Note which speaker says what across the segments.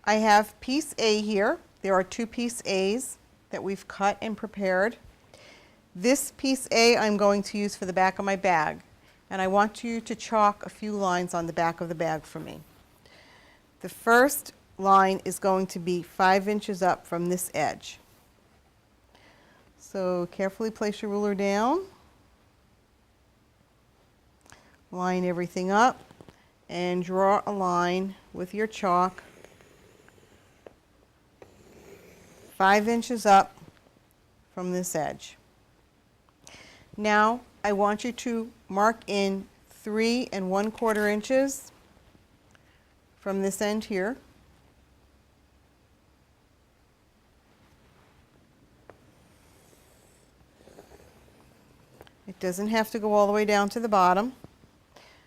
Speaker 1: I have piece A here. There are two piece A's that we've cut and prepared. This piece A I'm going to use for the back of my bag, and I want you to chalk a few lines on the back of the bag for me. The first line is going to be 5 inches up from this edge. So carefully place your ruler down, line everything up, and draw a line with your chalk 5 inches up from this edge. Now I want you to mark in 3 1/4 inches from this end here. It doesn't have to go all the way down to the bottom.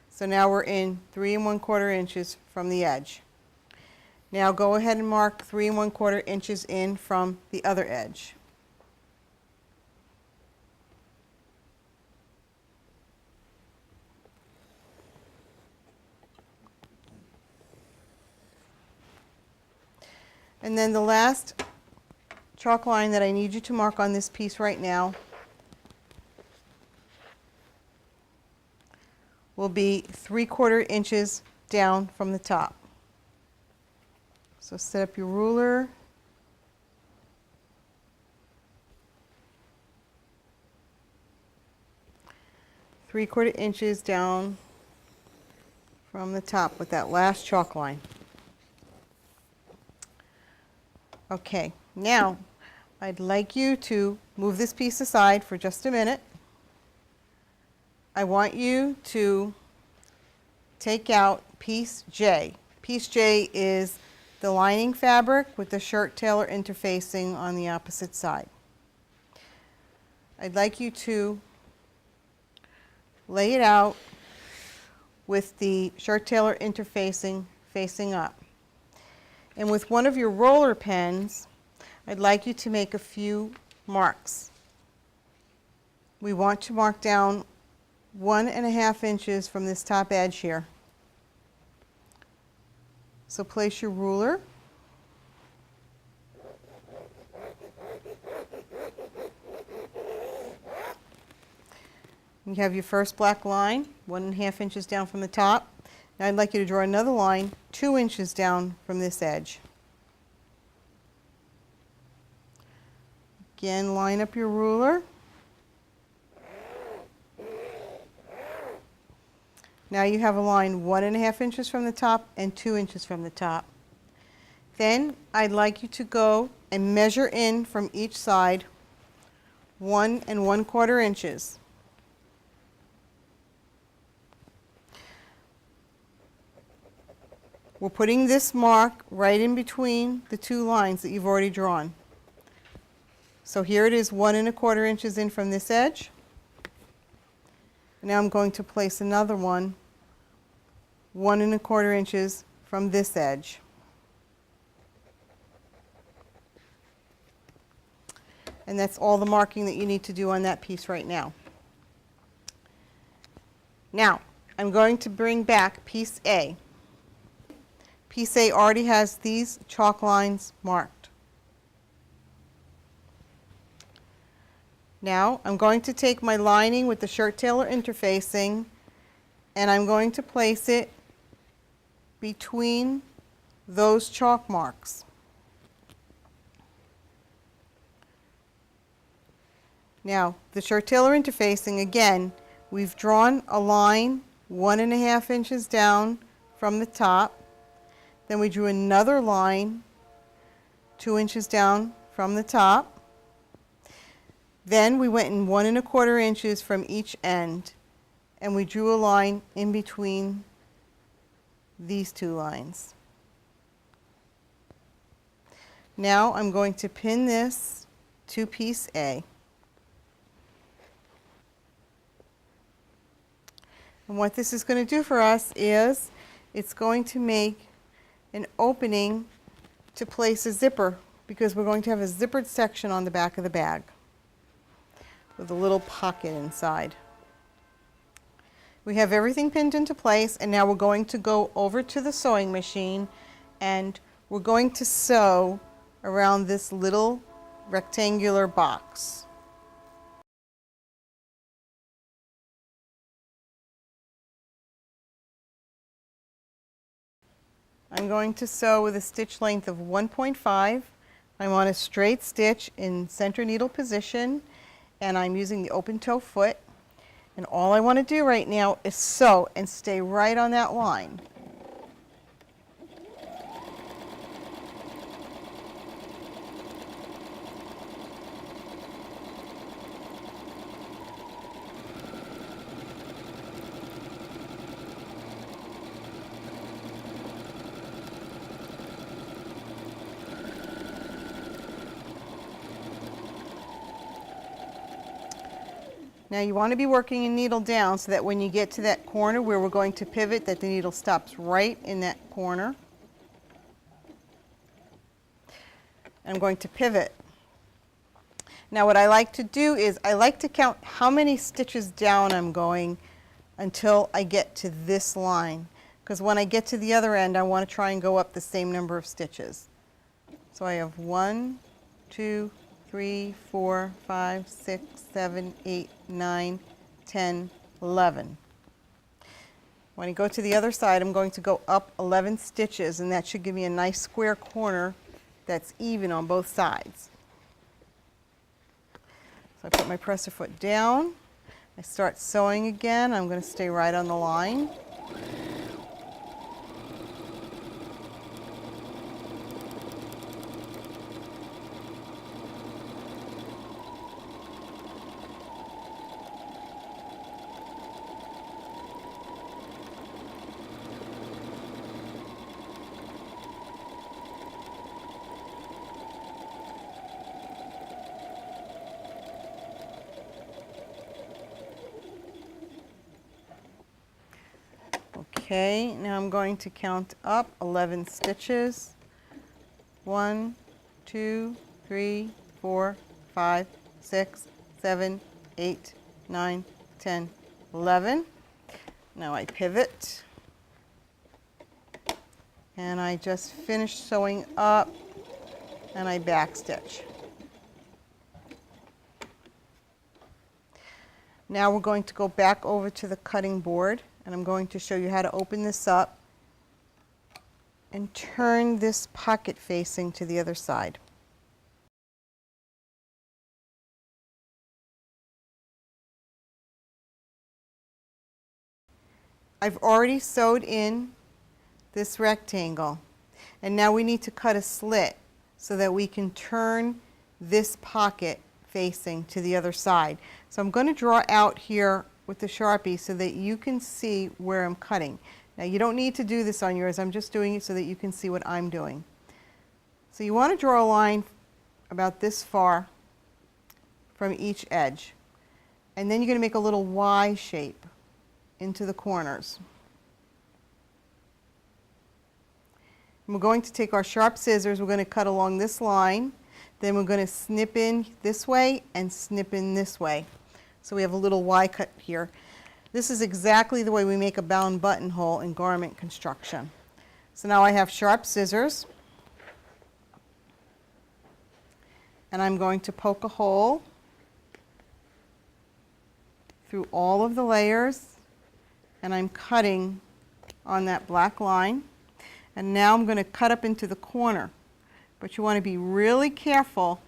Speaker 1: So now we're in 3 1/4 inches from the edge. Now go ahead and mark 3 1/4 inches in from the other edge. And then the last chalk line that I need you to mark on this piece right now will be 3/4 inches down from the top. So set up your ruler. Three-quarter inches down from the top with that last chalk line. Okay, now I'd like you to move this piece aside for just a minute. I want you to take out piece J. Piece J is the lining fabric with the shirt tailor interfacing on the opposite side. I'd like you to lay it out with the shirt tailor interfacing facing up. And with one of your roller pens, I'd like you to make a few marks. We want to mark down 1 1/2 inches from this top edge here. So place your ruler. You have your first black line, 1 1/2 inches down from the top. Now I'd like you to draw another line 2 inches down from this edge. Again, line up your ruler. Now you have a line 1 1/2 inches from the top and 2 inches from the top. Then I'd like you to go and measure in from each side 1 1/4 inches. We're putting this mark right in between the two lines that you've already drawn. So here it is 1 1/4 inches in from this edge. Now I'm going to place another one 1 1/4 inches from this edge. And that's all the marking that you need to do on that piece right now. Now I'm going to bring back piece A. Piece A already has these chalk lines marked. Now I'm going to take my lining with the shirt tailor interfacing and I'm going to place it between those chalk marks. Now the shirt tailor interfacing, again, we've drawn a line 1 1/2 inches down from the top. Then we drew another line 2 inches down from the top. Then we went in 1 1/4 inches from each end and we drew a line in between these two lines. Now I'm going to pin this to piece A. And what this is going to do for us is it's going to make an opening to place a zipper, because we're going to have a zippered section on the back of the bag with a little pocket inside. We have everything pinned into place, and now we're going to go over to the sewing machine and we're going to sew around this little rectangular box. I'm going to sew with a stitch length of 1.5. I'm on a straight stitch in center needle position, and I'm using the open toe foot. And all I want to do right now is sew and stay right on that line. Now you want to be working a needle down so that when you get to that corner where we're going to pivot, that the needle stops right in that corner. I'm going to pivot. Now what I like to do is I like to count how many stitches down I'm going until I get to this line. Because when I get to the other end, I want to try and go up the same number of stitches. So I have 1, 2, 3, 4, 5, 6, 7, 8, 9, 10, 11. When I go to the other side, I'm going to go up 11 stitches, and that should give me a nice square corner that's even on both sides. So I put my presser foot down. I start sewing again. I'm going to stay right on the line. Okay, now I'm going to count up 11 stitches. 1, 2, 3, 4, 5, 6, 7, 8, 9, 10, 11. Now I pivot. And I just finished sewing up and I backstitch. Now we're going to go back over to the cutting board, and I'm going to show you how to open this up and turn this pocket facing to the other side. I've already sewed in this rectangle, and now we need to cut a slit so that we can turn this pocket facing to the other side. So I'm going to draw out here with the Sharpie so that you can see where I'm cutting. Now you don't need to do this on yours, I'm just doing it so that you can see what I'm doing. So you want to draw a line about this far from each edge, and then you're going to make a little Y shape into the corners. And we're going to take our sharp scissors, we're going to cut along this line, then we're going to snip in this way and snip in this way. So we have a little Y cut here. This is exactly the way we make a bound buttonhole in garment construction. So now I have sharp scissors, and I'm going to poke a hole through all of the layers, and I'm cutting on that black line. And now I'm going to cut up into the corner, but you want to be really careful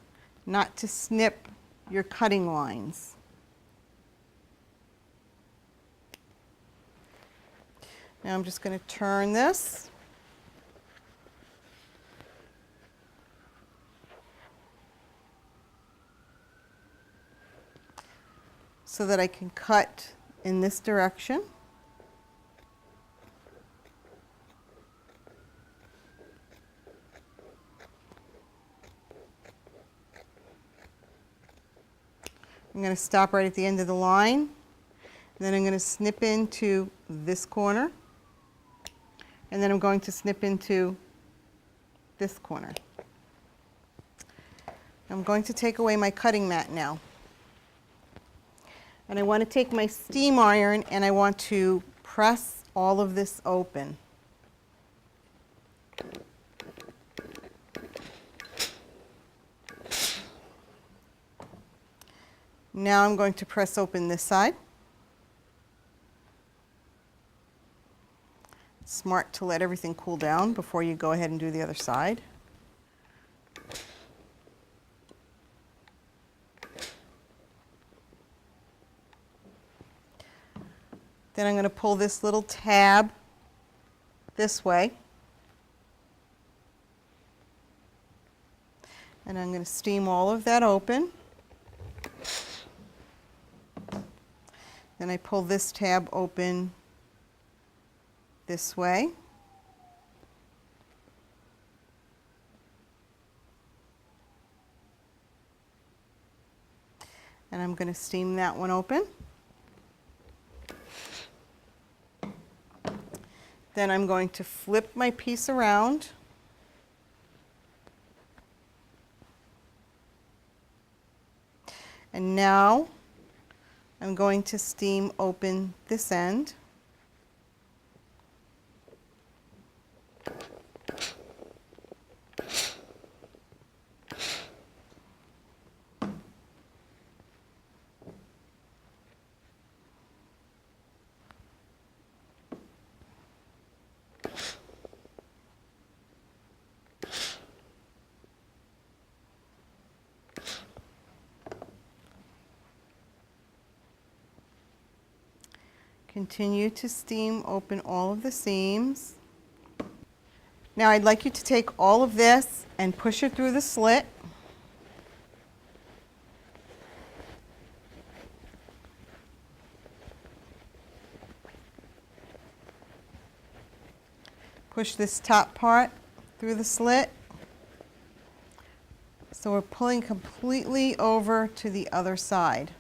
Speaker 1: not to snip your cutting lines. Now I'm just going to turn this. So that I can cut in this direction. I'm going to stop right at the end of the line. And then I'm going to snip into this corner. And then I'm going to snip into this corner. I'm going to take away my cutting mat now. And I want to take my steam iron and I want to press all of this open. Now I'm going to press open this side. Smart to let everything cool down before you go ahead and do the other side. Then I'm going to pull this little tab this way. And I'm going to steam all of that open. Then I pull this tab open this way. And I'm going to steam that one open. Then I'm going to flip my piece around. And now I'm going to steam open this end. Continue to steam open all of the seams. Now I'd like you to take all of this and push it through the slit. Push this top part through the slit. So we're pulling completely over to the other side.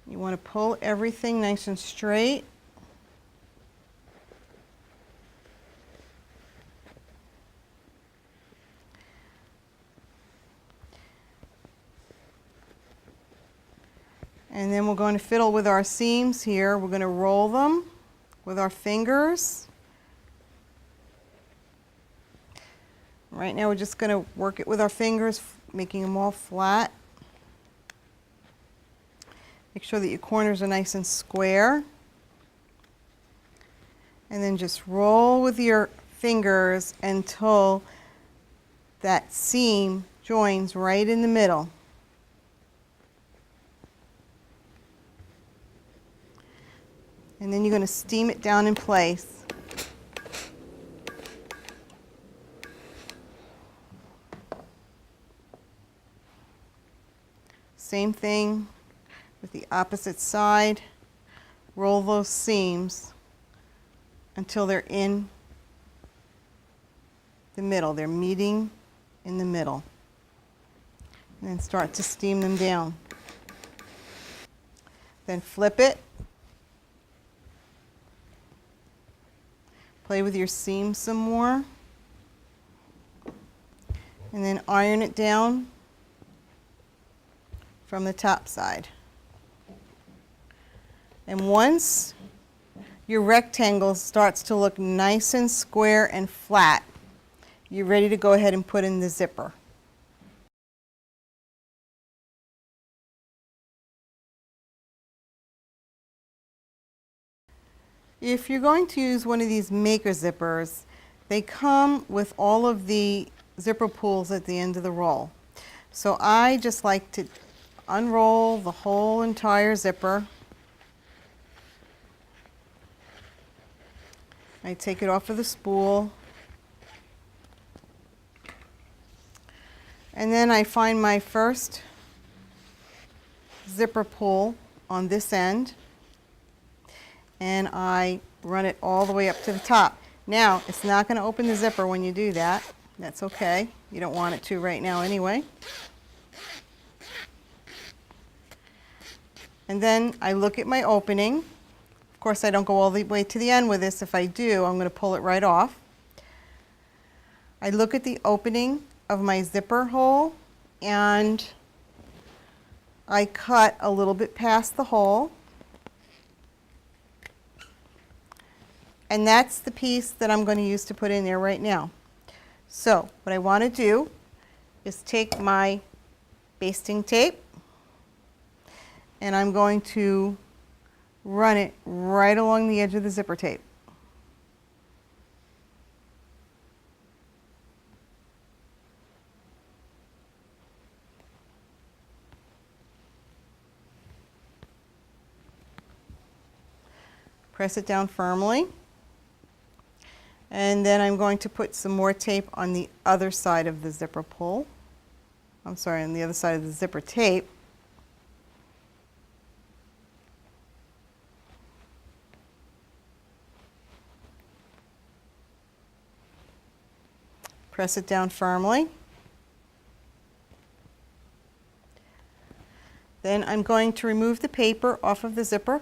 Speaker 1: You want to pull everything nice and straight. And then we're going to fiddle with our seams here. We're going to roll them with our fingers. Right now we're just going to work it with our fingers, making them all flat. Make sure that your corners are nice and square. And then just roll with your fingers until that seam joins right in the middle. And then you're going to steam it down in place. Same thing with the opposite side. Roll those seams until they're in the middle. They're meeting in the middle. And then start to steam them down. Then flip it. Play with your seam some more. And then iron it down from the top side. And once your rectangle starts to look nice and square and flat, you're ready to go ahead and put in the zipper. If you're going to use one of these maker zippers, they come with all of the zipper pulls at the end of the roll. So I just like to unroll the whole entire zipper. I take it off of the spool. And then I find my first zipper pull on this end. And I run it all the way up to the top. Now, it's not going to open the zipper when you do that. That's okay. You don't want it to right now anyway. And then I look at my opening. Of course, I don't go all the way to the end with this. If I do, I'm going to pull it right off. I look at the opening of my zipper hole and I cut a little bit past the hole. And that's the piece that I'm going to use to put in there right now. So what I want to do is take my basting tape and I'm going to run it right along the edge of the zipper tape. Press it down firmly. And then I'm going to put some more tape on the other side of the zipper pull. I'm sorry, on the other side of the zipper tape. Press it down firmly. Then I'm going to remove the paper off of the zipper.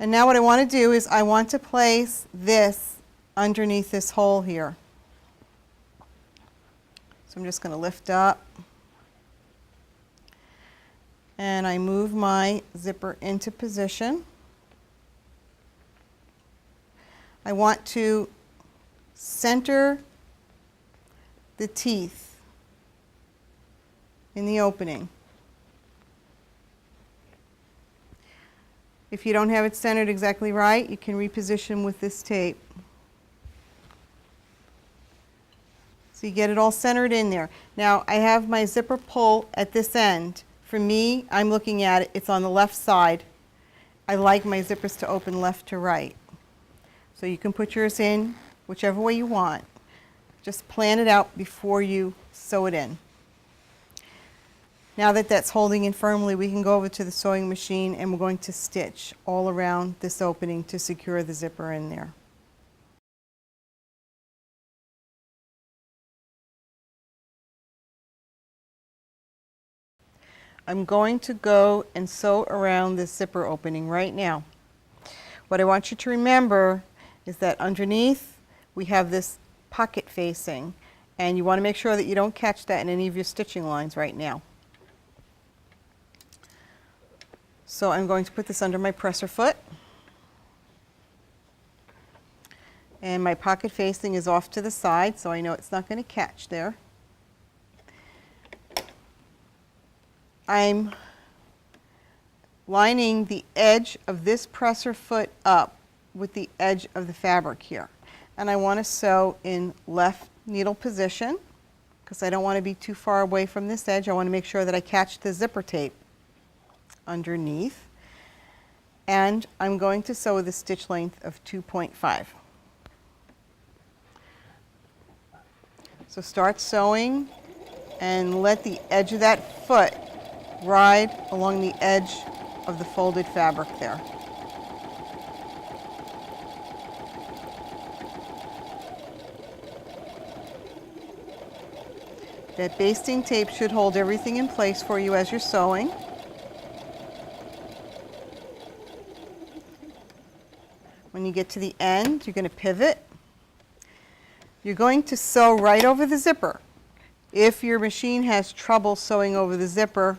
Speaker 1: And now what I want to do is I want to place this underneath this hole here. So I'm just going to lift up and I move my zipper into position. I want to center the teeth in the opening. If you don't have it centered exactly right, you can reposition with this tape. So you get it all centered in there. Now I have my zipper pull at this end. For me, I'm looking at it, it's on the left side. I like my zippers to open left to right. So you can put yours in whichever way you want. Just plan it out before you sew it in. Now that that's holding in firmly, we can go over to the sewing machine and we're going to stitch all around this opening to secure the zipper in there. I'm going to go and sew around this zipper opening right now. What I want you to remember is that underneath we have this pocket facing, and you want to make sure that you don't catch that in any of your stitching lines right now. So I'm going to put this under my presser foot, and my pocket facing is off to the side, so I know it's not going to catch there. I'm lining the edge of this presser foot up with the edge of the fabric here, and I want to sew in left needle position because I don't want to be too far away from this edge. I want to make sure that I catch the zipper tape underneath, and I'm going to sew with a stitch length of 2.5. So start sewing and let the edge of that foot ride along the edge of the folded fabric there. That basting tape should hold everything in place for you as you're sewing. When you get to the end, you're going to pivot. You're going to sew right over the zipper. If your machine has trouble sewing over the zipper,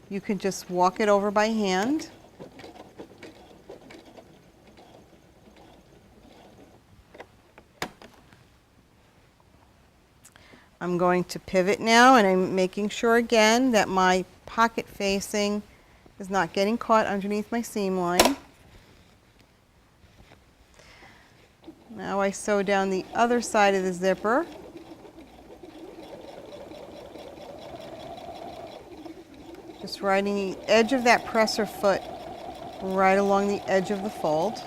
Speaker 1: you can just walk it over by hand. I'm going to pivot now, and I'm making sure again that my pocket facing is not getting caught underneath my seam line. Now I sew down the other side of the zipper. Just riding the edge of that presser foot right along the edge of the fold.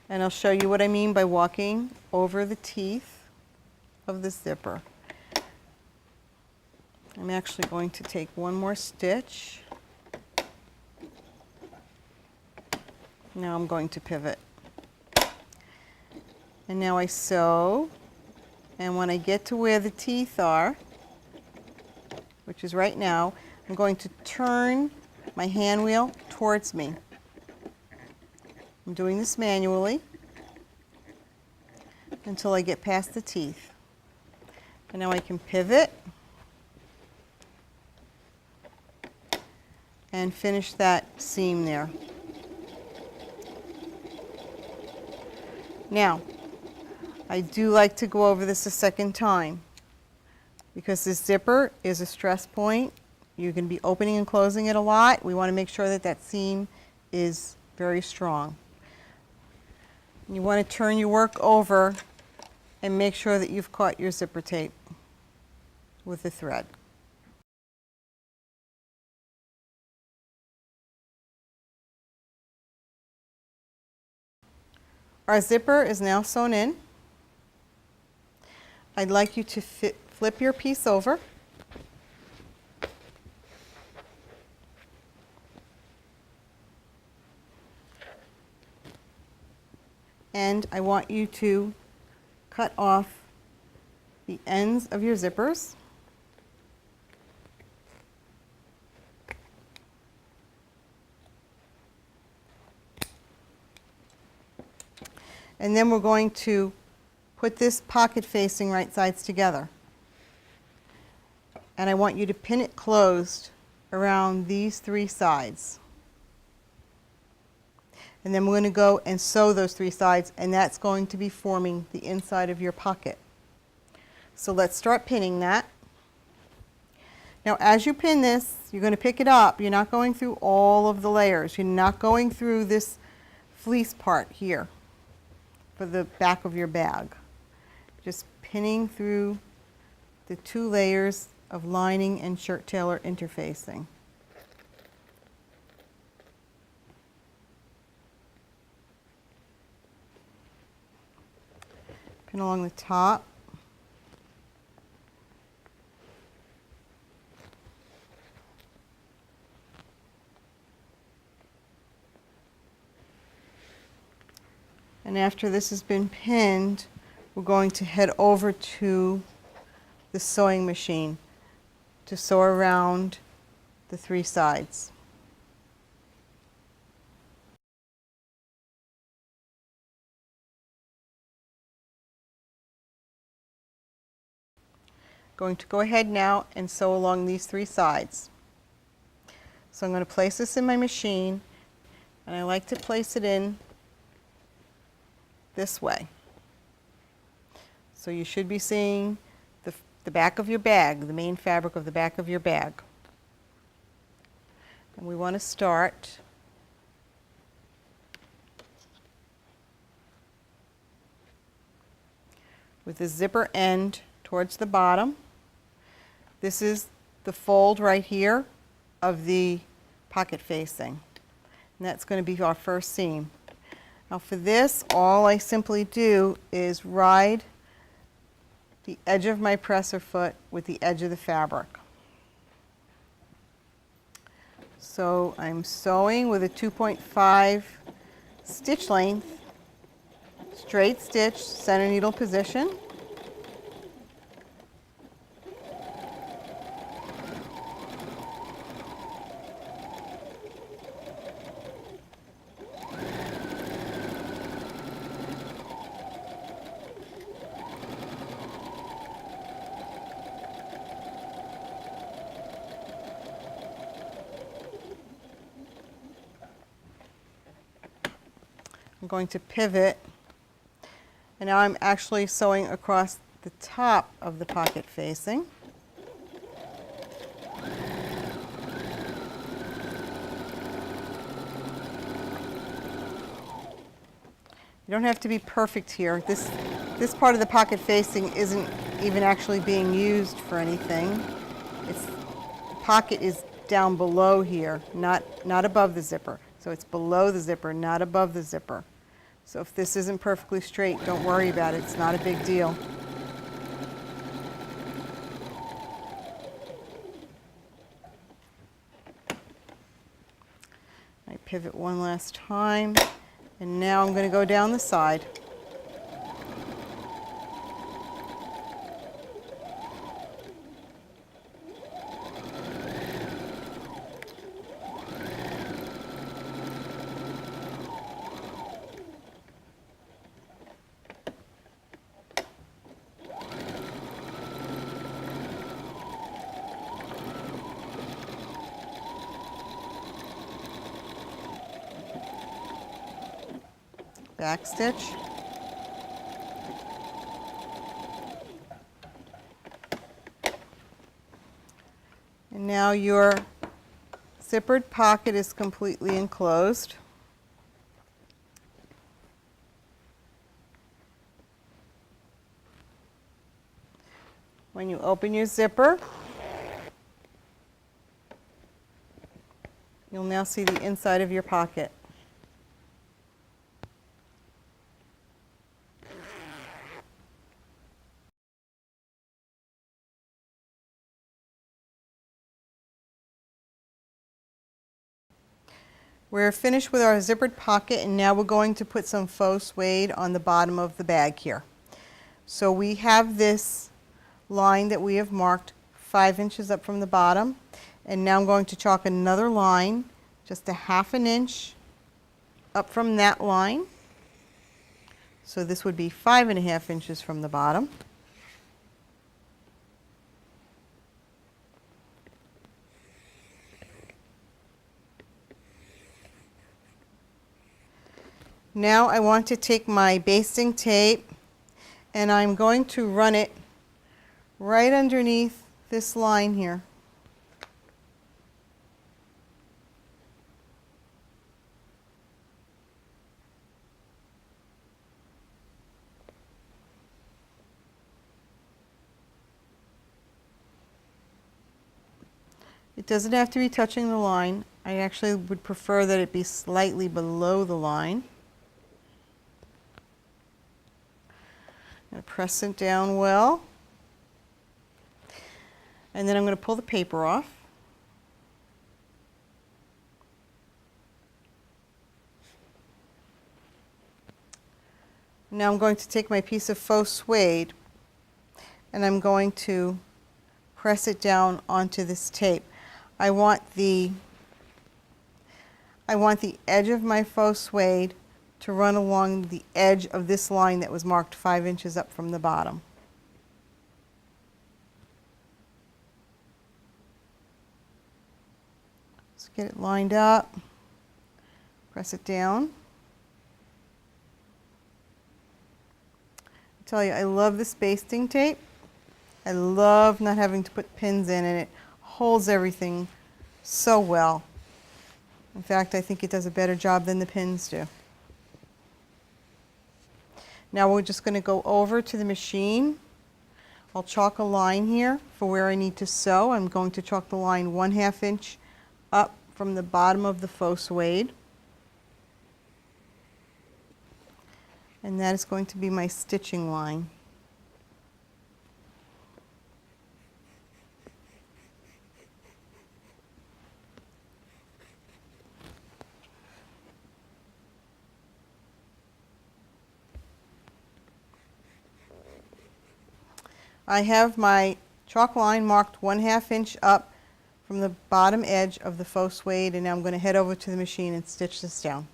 Speaker 1: And I'll show you what I mean by walking over the teeth of the zipper. I'm actually going to take one more stitch. Now I'm going to pivot. And now I sew And when I get to where the teeth are, which is right now, I'm going to turn my hand wheel towards me. I'm doing this manually until I get past the teeth. And now I can pivot and finish that seam there. Now, I do like to go over this a second time because this zipper is a stress point. You're going to be opening and closing it a lot. We want to make sure that that seam is very strong. You want to turn your work over and make sure that you've caught your zipper tape with the thread. Our zipper is now sewn in. I'd like you to flip your piece over. And I want you to cut off the ends of your zippers. And then we're going to put this pocket facing right sides together. And I want you to pin it closed around these three sides. And then we're going to go and sew those three sides, and that's going to be forming the inside of your pocket. So let's start pinning that. Now as you pin this, you're going to pick it up. You're not going through all of the layers. You're not going through this fleece part here for the back of your bag. Just pinning through the 2 layers of lining and shirt tailor interfacing. Pin along the top. And after this has been pinned, we're going to head over to the sewing machine to sew around the 3 sides. Going to go ahead now and sew along these 3 sides. So I'm going to place this in my machine, and I like to place it in this way. So you should be seeing the back of your bag, the main fabric of the back of your bag. And we want to start with the zipper end towards the bottom. This is the fold right here of the pocket facing. And that's going to be our first seam. Now for this, all I simply do is ride the edge of my presser foot with the edge of the fabric. So I'm sewing with a 2.5 stitch length, straight stitch, center needle position. I'm going to pivot, and now I'm actually sewing across the top of the pocket facing. You don't have to be perfect here. This part of the pocket facing isn't even actually being used for anything. The pocket is down below here, not above the zipper. So it's below the zipper, not above the zipper. So if this isn't perfectly straight, don't worry about it. It's not a big deal. I pivot one last time, and now I'm going to go down the side. back stitch. And now your zippered pocket is completely enclosed. When you open your zipper, you'll now see the inside of your pocket. We're finished with our zippered pocket, and now we're going to put some faux suede on the bottom of the bag here. So we have this line that we have marked 5 inches up from the bottom, and now I'm going to chalk another line just a 1/2 inch up from that line. So this would be 5.5 inches from the bottom. Now I want to take my basting tape and I'm going to run it right underneath this line here. It doesn't have to be touching the line. I actually would prefer that it be slightly below the line. I'm going to press it down well. And then I'm going to pull the paper off. Now I'm going to take my piece of faux suede and I'm going to press it down onto this tape. I want the edge of my faux suede to run along the edge of this line that was marked 5 inches up from the bottom. Let's get it lined up, press it down. I tell you, I love this basting tape. I love not having to put pins in, and it holds everything so well. In fact, I think it does a better job than the pins do. Now we're just going to go over to the machine. I'll chalk a line here for where I need to sew. I'm going to chalk the line 1/2 inch up from the bottom of the faux suede. And that is going to be my stitching line. I have my chalk line marked 1/2 inch up from the bottom edge of the faux suede, and now I'm going to head over to the machine and stitch this down.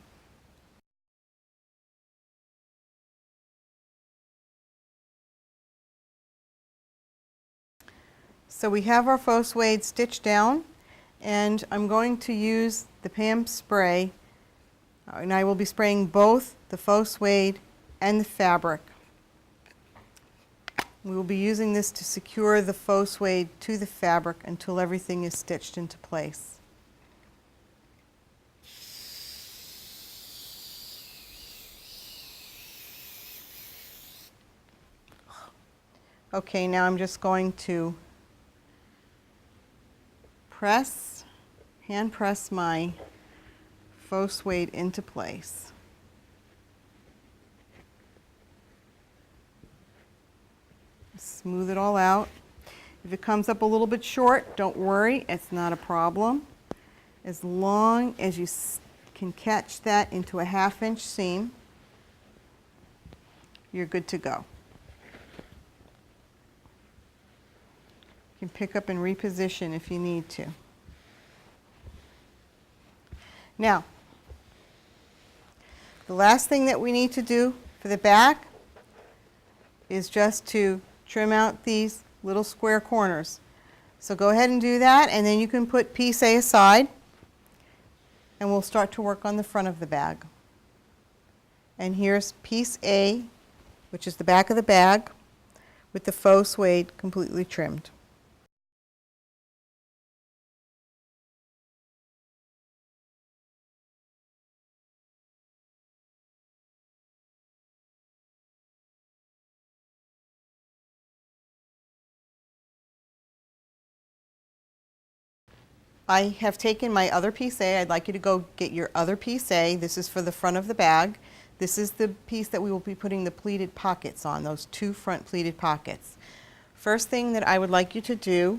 Speaker 1: So we have our faux suede stitched down, and I'm going to use the Pam spray, and I will be spraying both the faux suede and the fabric. We will be using this to secure the faux suede to the fabric until everything is stitched into place. Okay, now I'm just going to hand press my faux suede into place. Smooth it all out. If it comes up a little bit short, don't worry, it's not a problem. As long as you can catch that into a 1/2 inch seam, you're good to go. You can pick up and reposition if you need to. Now, the last thing that we need to do for the back is just to trim out these little square corners. So go ahead and do that, and then you can put piece A aside, and we'll start to work on the front of the bag. And here's piece A, which is the back of the bag, with the faux suede completely trimmed. I have taken my other piece A. I'd like you to go get your other piece A. This is for the front of the bag. This is the piece that we will be putting the pleated pockets on, those two front pleated pockets. First thing that I would like you to do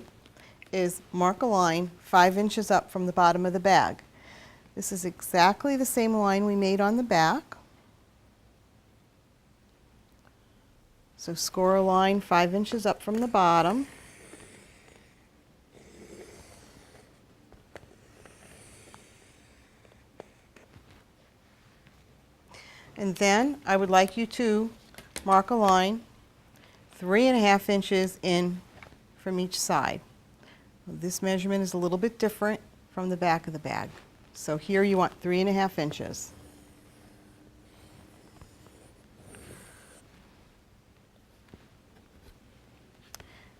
Speaker 1: is mark a line 5 inches up from the bottom of the bag. This is exactly the same line we made on the back. So score a line 5 inches up from the bottom. And then I would like you to mark a line 3.5 inches in from each side. This measurement is a little bit different from the back of the bag. So here you want 3.5 inches.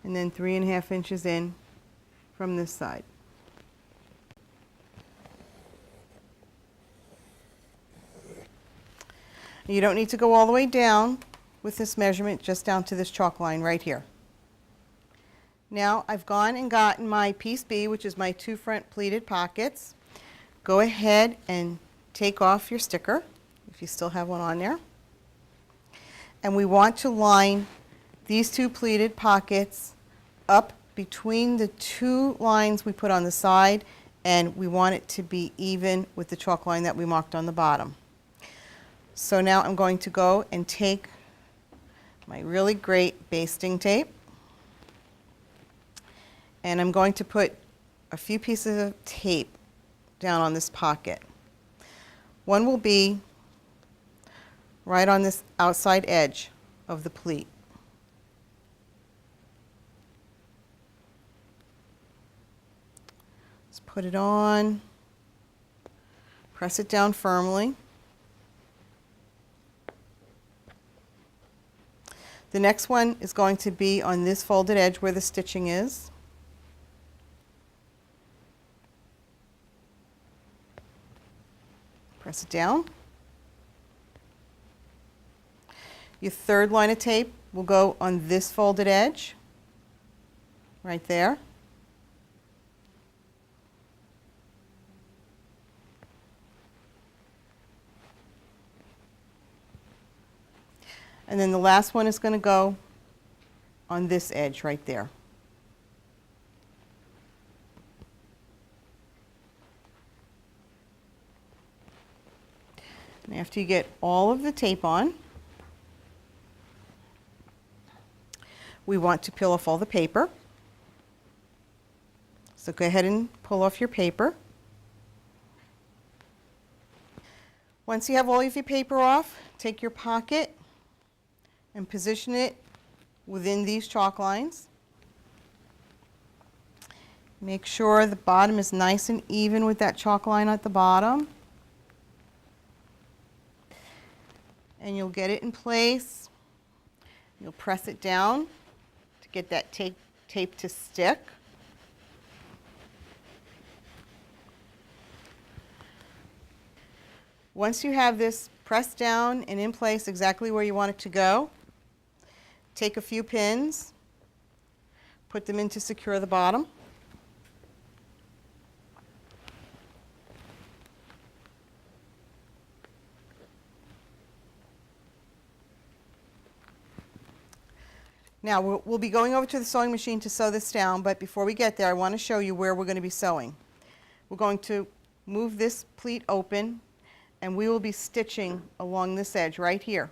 Speaker 1: And then 3.5 inches in from this side. You don't need to go all the way down with this measurement, just down to this chalk line right here. Now I've gone and gotten my piece B, which is my 2 front pleated pockets. Go ahead and take off your sticker, if you still have one on there. And we want to line these 2 pleated pockets up between the 2 lines we put on the side, and we want it to be even with the chalk line that we marked on the bottom. So now I'm going to go and take my really great basting tape, and I'm going to put a few pieces of tape down on this pocket. One will be right on this outside edge of the pleat. Let's put it on, press it down firmly. The next one is going to be on this folded edge where the stitching is. Press it down. Your third line of tape will go on this folded edge, right there. And then the last one is going to go on this edge right there. And after you get all of the tape on, we want to peel off all the paper. So go ahead and pull off your paper. Once you have all of your paper off, take your pocket and position it within these chalk lines. Make sure the bottom is nice and even with that chalk line at the bottom. And you'll get it in place. You'll press it down to get that tape to stick. Once you have this pressed down and in place exactly where you want it to go, take a few pins, put them in to secure the bottom. Now we'll be going over to the sewing machine to sew this down, but before we get there I want to show you where we're going to be sewing. We're going to move this pleat open and we will be stitching along this edge right here,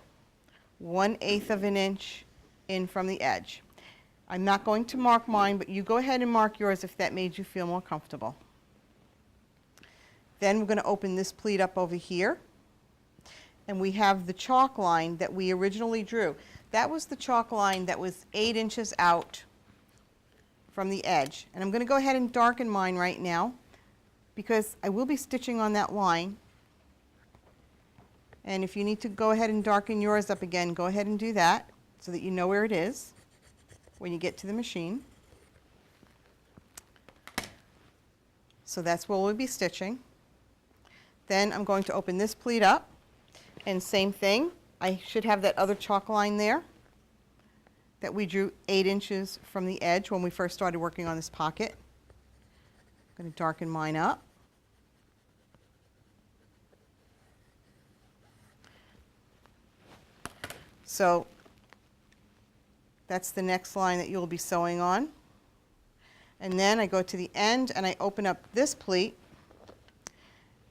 Speaker 1: 1/8 of an inch in from the edge. I'm not going to mark mine, but you go ahead and mark yours if that made you feel more comfortable. Then we're going to open this pleat up over here, and we have the chalk line that we originally drew. That was the chalk line that was 8 inches out from the edge. And I'm going to go ahead and darken mine right now because I will be stitching on that line. And if you need to go ahead and darken yours up again, go ahead and do that so that you know where it is when you get to the machine. So that's where we'll be stitching. Then I'm going to open this pleat up, and same thing, I should have that other chalk line there that we drew 8 inches from the edge when we first started working on this pocket. I'm going to darken mine up. So that's the next line that you'll be sewing on. And then I go to the end and I open up this pleat,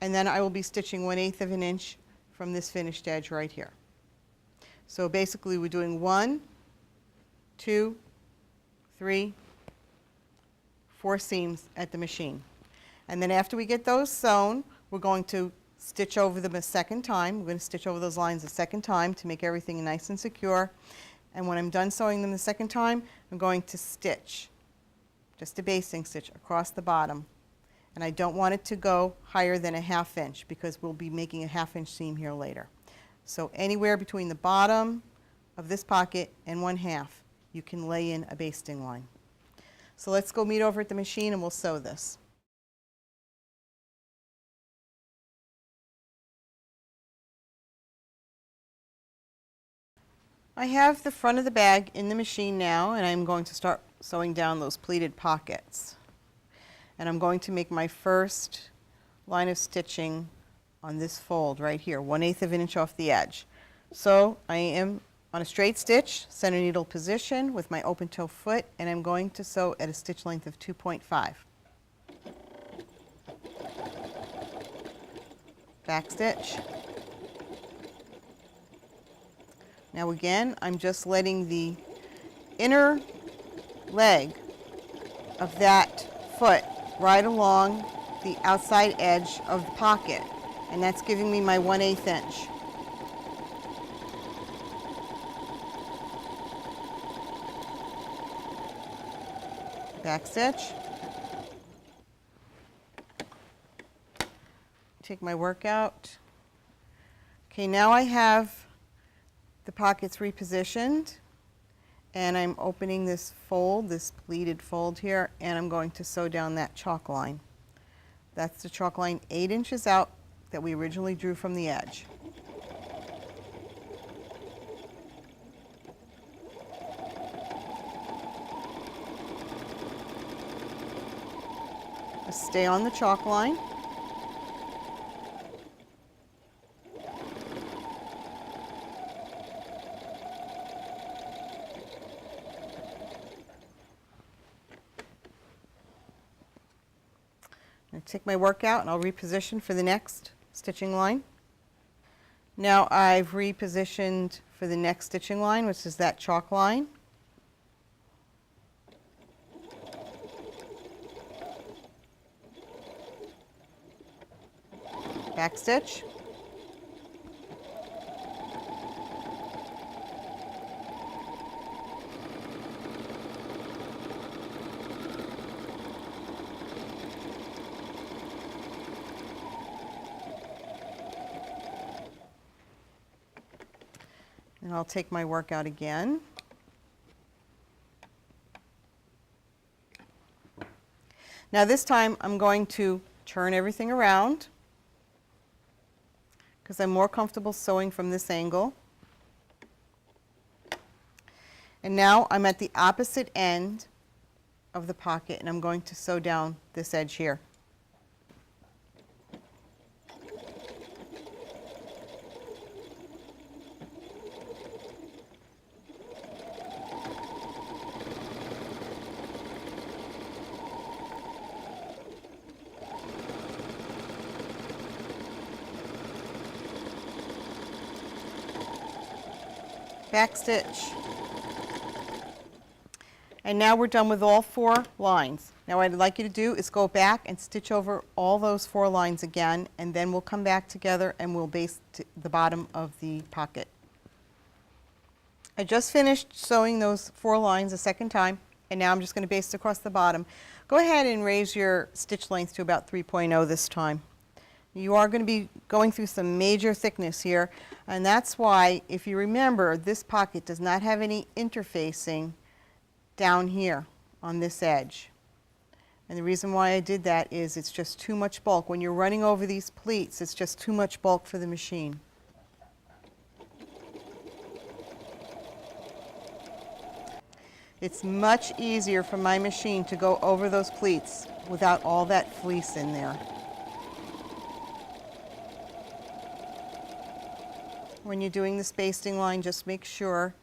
Speaker 1: and then I will be stitching 1/8 of an inch from this finished edge right here. So basically we're doing 1, 2, 3, 4 seams at the machine. And then after we get those sewn, we're going to stitch over them a second time. We're going to stitch over those lines a second time to make everything nice and secure. And when I'm done sewing them the second time, I'm going to stitch, just a basting stitch across the bottom. And I don't want it to go higher than a 1/2 inch because we'll be making a 1/2 inch seam here later. So anywhere between the bottom of this pocket and 1/2, you can lay in a basting line. So let's go meet over at the machine and we'll sew this. I have the front of the bag in the machine now, and I'm going to start sewing down those pleated pockets. And I'm going to make my first line of stitching on this fold right here, 1/8 of an inch off the edge. So I am on a straight stitch, center needle position with my open toe foot, and I'm going to sew at a stitch length of 2.5. Back stitch. Now again, I'm just letting the inner leg of that foot right along the outside edge of the pocket, and that's giving me my 1/8 inch. Back stitch. Take my work out. Okay, now I have the pockets repositioned, and I'm opening this fold, this pleated fold here, and I'm going to sew down that chalk line. That's the chalk line 8 inches out that we originally drew from the edge. Just stay on the chalk line. I'll take my work out and I'll reposition for the next stitching line. Now I've repositioned for the next stitching line, which is that chalk line. Back stitch. And I'll take my work out again. Now this time I'm going to turn everything around because I'm more comfortable sewing from this angle. And now I'm at the opposite end of the pocket, and I'm going to sew down this edge here. Back stitch. And now we're done with all 4 lines. Now what I'd like you to do is go back and stitch over all those 4 lines again, and then we'll come back together and we'll baste the bottom of the pocket. I just finished sewing those 4 lines a second time, and now I'm just going to baste across the bottom. Go ahead and raise your stitch length to about 3.0 this time. You are going to be going through some major thickness here, and that's why, if you remember, this pocket does not have any interfacing down here on this edge. And the reason why I did that is it's just too much bulk. When you're running over these pleats, it's just too much bulk for the machine. It's much easier for my machine to go over those pleats without all that fleece in there. When you're doing this basting line, just make sure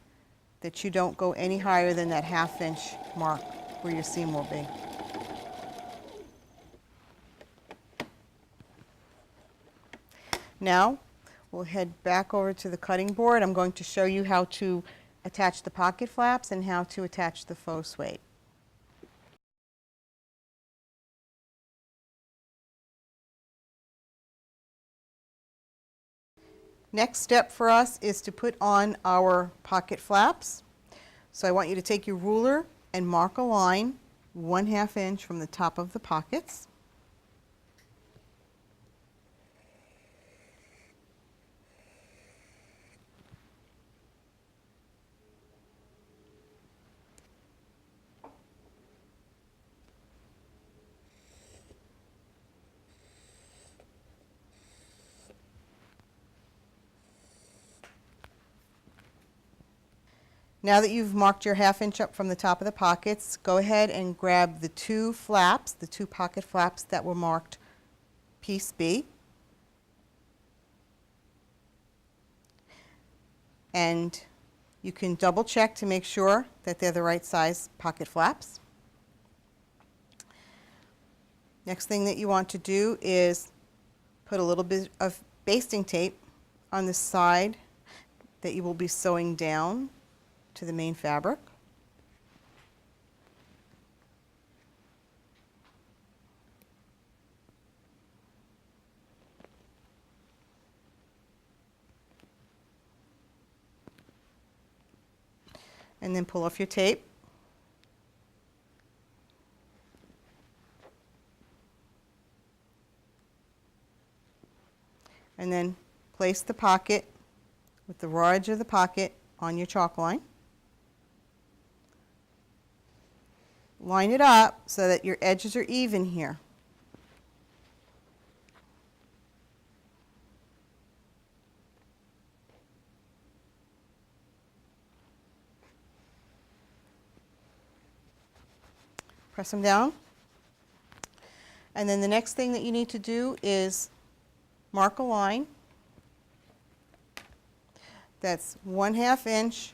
Speaker 1: that you don't go any higher than that 1/2 inch mark where your seam will be. Now, we'll head back over to the cutting board. I'm going to show you how to attach the pocket flaps and how to attach the faux suede. Next step for us is to put on our pocket flaps. So I want you to take your ruler and mark a line 1/2 inch from the top of the pockets. Now that you've marked your 1/2 inch up from the top of the pockets, go ahead and grab the 2 flaps, the 2 pocket flaps that were marked piece B. And you can double check to make sure that they're the right size pocket flaps. Next thing that you want to do is put a little bit of basting tape on the side that you will be sewing down to the main fabric. And then pull off your tape. And then place the pocket with the raw edge of the pocket on your chalk line. Line it up so that your edges are even here. Press them down. And then the next thing that you need to do is mark a line that's 1/2 inch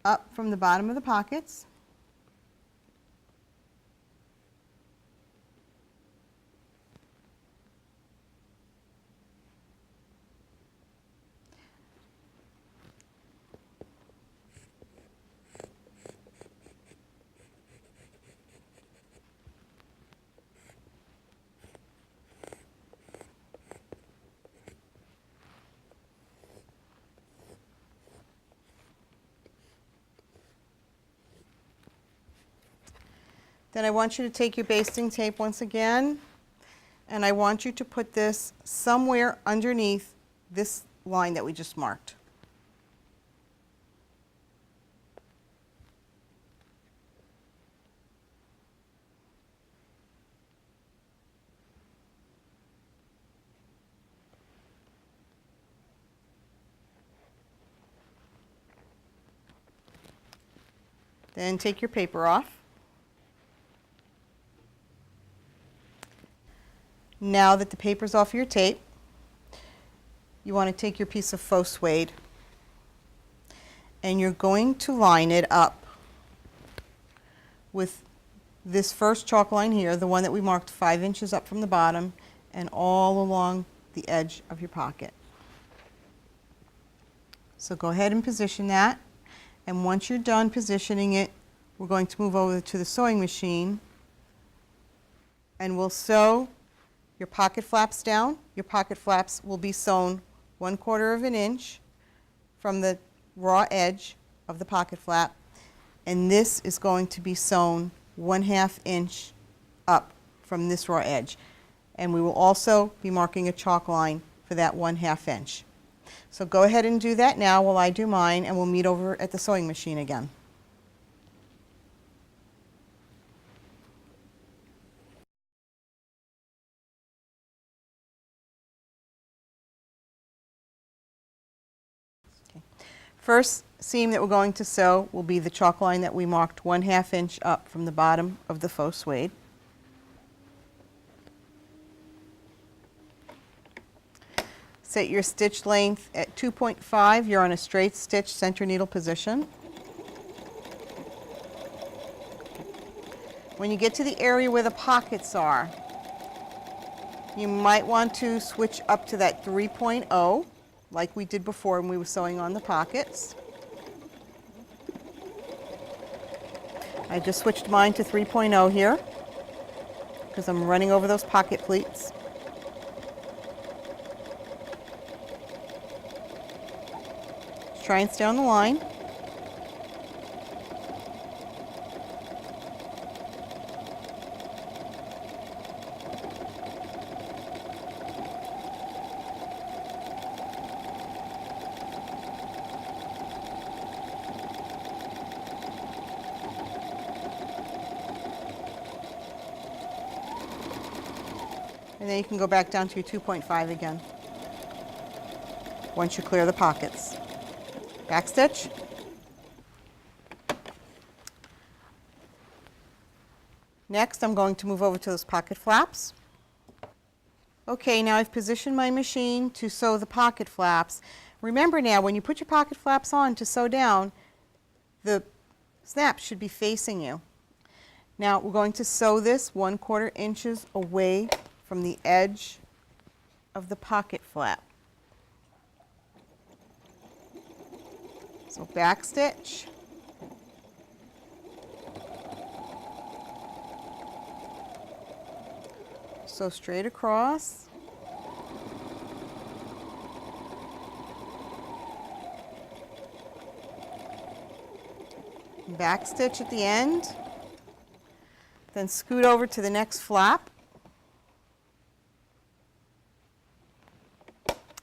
Speaker 1: up from the bottom of the pockets. Then I want you to take your basting tape once again, and I want you to put this somewhere underneath this line that we just marked. Then take your paper off. Now that the paper's off your tape, you want to take your piece of faux suede and you're going to line it up with this first chalk line here, the one that we marked 5 inches up from the bottom and all along the edge of your pocket. So go ahead and position that, and once you're done positioning it, we're going to move over to the sewing machine and we'll sew your pocket flaps down. Your pocket flaps will be sewn 1/4 inch from the raw edge of the pocket flap, and this is going to be sewn 1/2 inch up from this raw edge. And we will also be marking a chalk line for that 1/2 inch. So go ahead and do that now while I do mine, and we'll meet over at the sewing machine again. Okay. First seam that we're going to sew will be the chalk line that we marked 1/2 inch up from the bottom of the faux suede. Set your stitch length at 2.5. You're on a straight stitch center needle position. When you get to the area where the pockets are, you might want to switch up to that 3.0 like we did before when we were sewing on the pockets. I just switched mine to 3.0 here because I'm running over those pocket pleats. Try and stay on the line. And then you can go back down to your 2.5 again once you clear the pockets. Back stitch. Next, I'm going to move over to those pocket flaps. Okay, now I've positioned my machine to sew the pocket flaps. Remember now, when you put your pocket flaps on to sew down, the snap should be facing you. Now we're going to sew this 1/4 inches away from the edge of the pocket flap. So back stitch. Sew straight across. Back stitch at the end. Then scoot over to the next flap.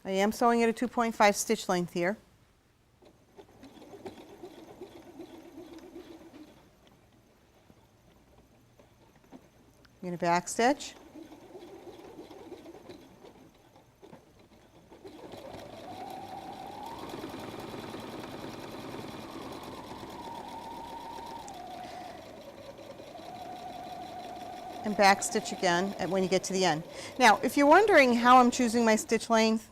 Speaker 1: I am sewing at a 2.5 stitch length here. I'm going to back stitch. And back stitch again when you get to the end. Now, if you're wondering how I'm choosing my stitch length,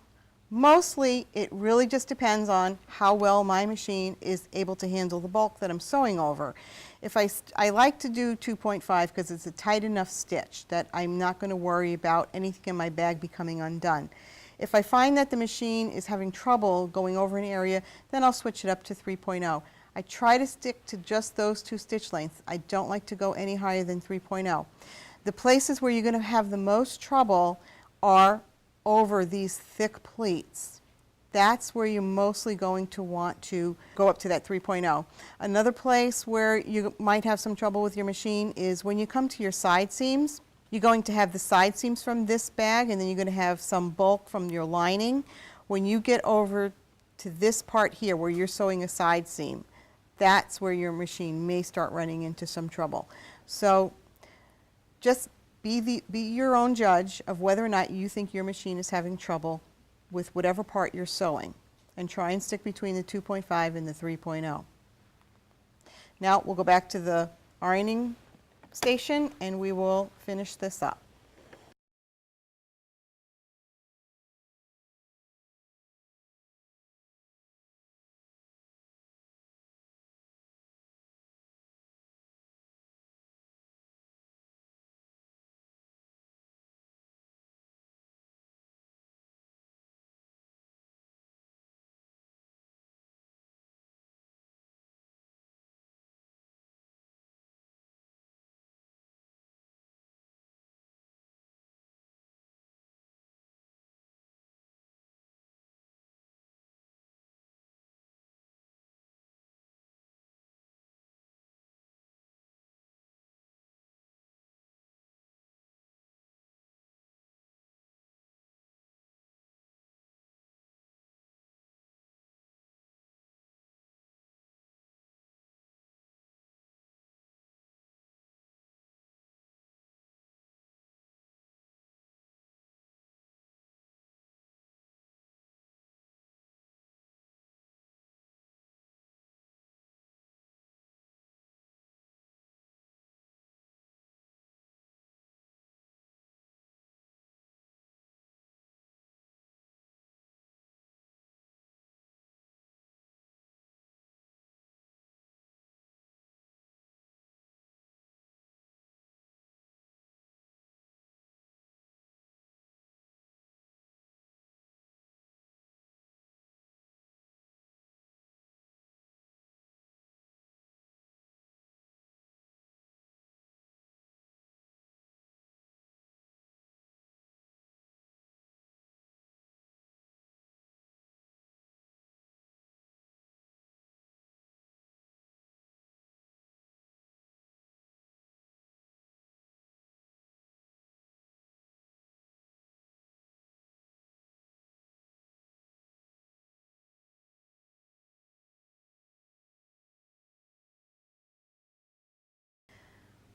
Speaker 1: mostly it really just depends on how well my machine is able to handle the bulk that I'm sewing over. If I like to do 2.5 because it's a tight enough stitch that I'm not going to worry about anything in my bag becoming undone. If I find that the machine is having trouble going over an area, then I'll switch it up to 3.0. I try to stick to just those 2 stitch lengths. I don't like to go any higher than 3.0. The places where you're going to have the most trouble are over these thick pleats. That's where you're mostly going to want to go up to that 3.0. Another place where you might have some trouble with your machine is when you come to your side seams. You're going to have the side seams from this bag, and then you're going to have some bulk from your lining. When you get over to this part here where you're sewing a side seam, that's where your machine may start running into some trouble. So just be your own judge of whether or not you think your machine is having trouble with whatever part you're sewing, and try and stick between the 2.5 and the 3.0. Now we'll go back to the ironing station and we will finish this up.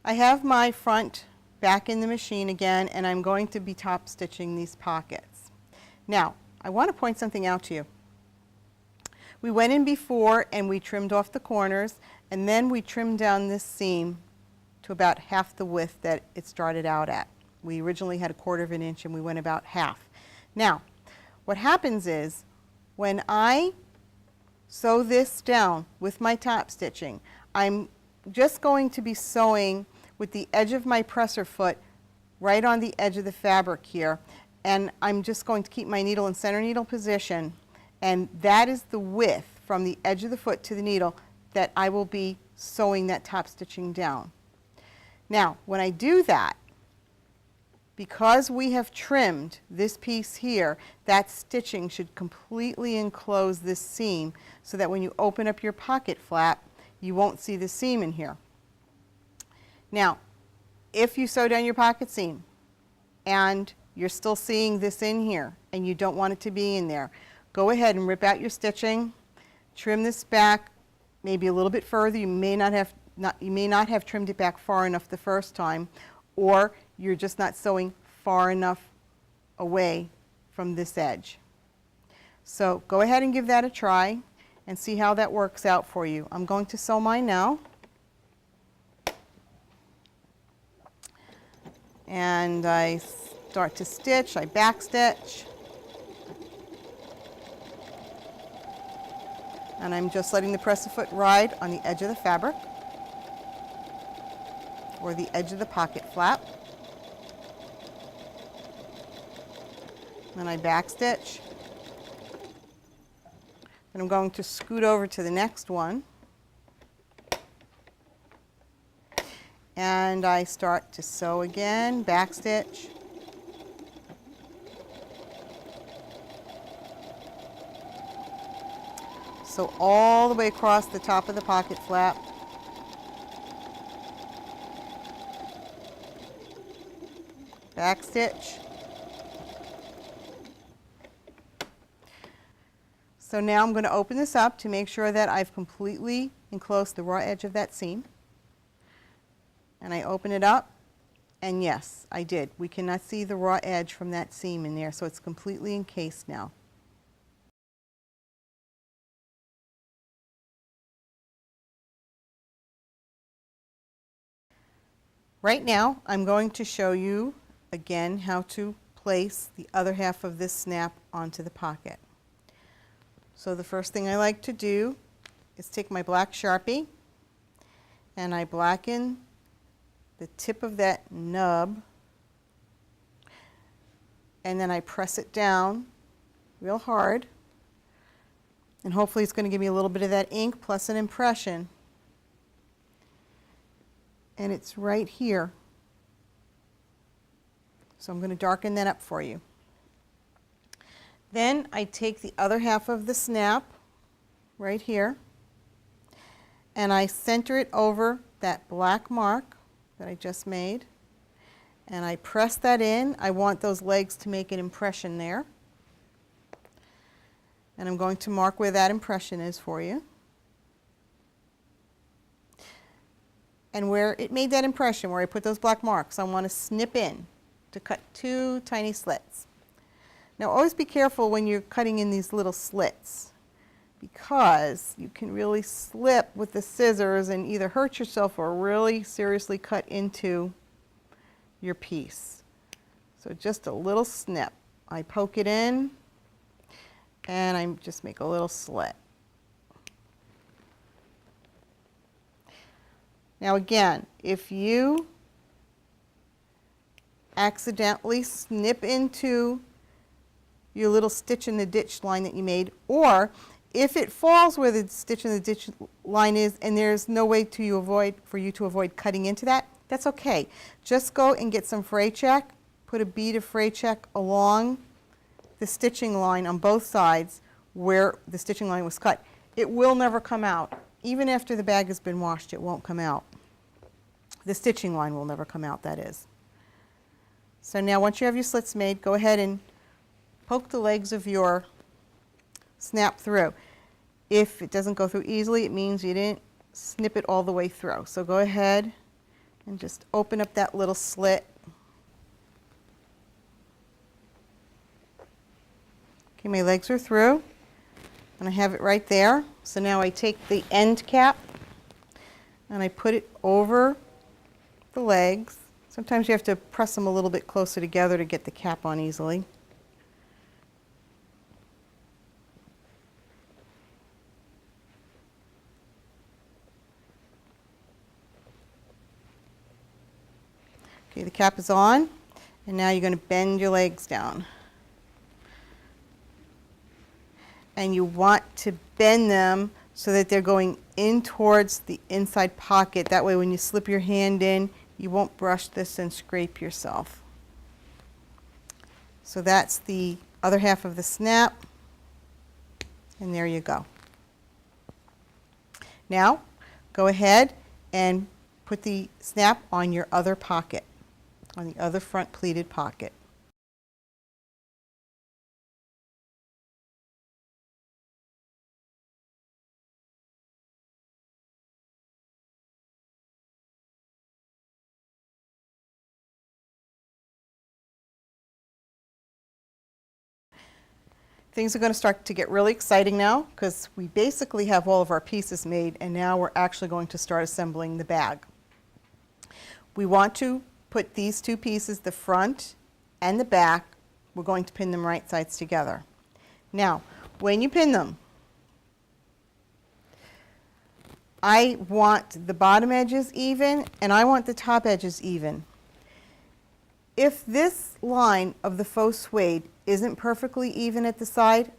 Speaker 1: I have my front back in the machine again, and I'm going to be top stitching these pockets. Now, I want to point something out to you. We went in before and we trimmed off the corners, and then we trimmed down this seam to about half the width that it started out at. We originally had 1/4 of an inch and we went about half. Now, what happens is when I sew this down with my top stitching, I'm just going to be sewing with the edge of my presser foot right on the edge of the fabric here, and I'm just going to keep my needle in center needle position, and that is the width from the edge of the foot to the needle that I will be sewing that top stitching down. Now, when I do that, because we have trimmed this piece here, that stitching should completely enclose this seam so that when you open up your pocket flap, you won't see the seam in here. Now, if you sew down your pocket seam and you're still seeing this in here and you don't want it to be in there, go ahead and rip out your stitching, trim this back maybe a little bit further. You may not have trimmed it back far enough the first time, or you're just not sewing far enough away from this edge. So go ahead and give that a try and see how that works out for you. I'm going to sew mine now. And I start to stitch, I back stitch. And I'm just letting the presser foot ride on the edge of the fabric or the edge of the pocket flap. Then I back stitch. Then I'm going to scoot over to the next one. And I start to sew again, back stitch. Sew all the way across the top of the pocket flap. Back stitch. So now I'm going to open this up to make sure that I've completely enclosed the raw edge of that seam. And I open it up, and yes, I did. We cannot see the raw edge from that seam in there, so it's completely encased now. Right now, I'm going to show you again how to place the other half of this snap onto the pocket. So the first thing I like to do is take my black Sharpie and I blacken the tip of that nub, and then I press it down real hard, and hopefully it's going to give me a little bit of that ink plus an impression. And it's right here. So I'm going to darken that up for you. Then I take the other half of the snap right here and I center it over that black mark that I just made, and I press that in. I want those legs to make an impression there, and I'm going to mark where that impression is for you. And where it made that impression, where I put those black marks, I want to snip in to cut 2 tiny slits. Now always be careful when you're cutting in these little slits, because you can really slip with the scissors and either hurt yourself or really seriously cut into your piece. So just a little snip. I poke it in and I just make a little slit. Now again, if you accidentally snip into your little stitch in the ditch line that you made, or if it falls where the stitch in the ditch line is and there's no way for you to avoid cutting into that, that's okay. Just go and get some fray check, put a bead of fray check along the stitching line on both sides where the stitching line was cut. It will never come out. Even after the bag has been washed, it won't come out. The stitching line will never come out, that is. So now once you have your slits made, go ahead and poke the legs of your snap through. If it doesn't go through easily, it means you didn't snip it all the way through. So go ahead and just open up that little slit. Okay, my legs are through and I have it right there. So now I take the end cap and I put it over the legs. Sometimes you have to press them a little bit closer together to get the cap on easily. Okay, the cap is on, and now you're going to bend your legs down. And you want to bend them so that they're going in towards the inside pocket. That way when you slip your hand in, you won't brush this and scrape yourself. So that's the other half of the snap, and there you go. Now, go ahead and put the snap on your other pocket, on the other front pleated pocket. Things are going to start to get really exciting now because we basically have all of our pieces made, and now we're actually going to start assembling the bag. We want to put these two pieces, the front and the back, we're going to pin them right sides together. Now, when you pin them, I want the bottom edges even and I want the top edges even. If this line of the faux suede isn't perfectly even at the side,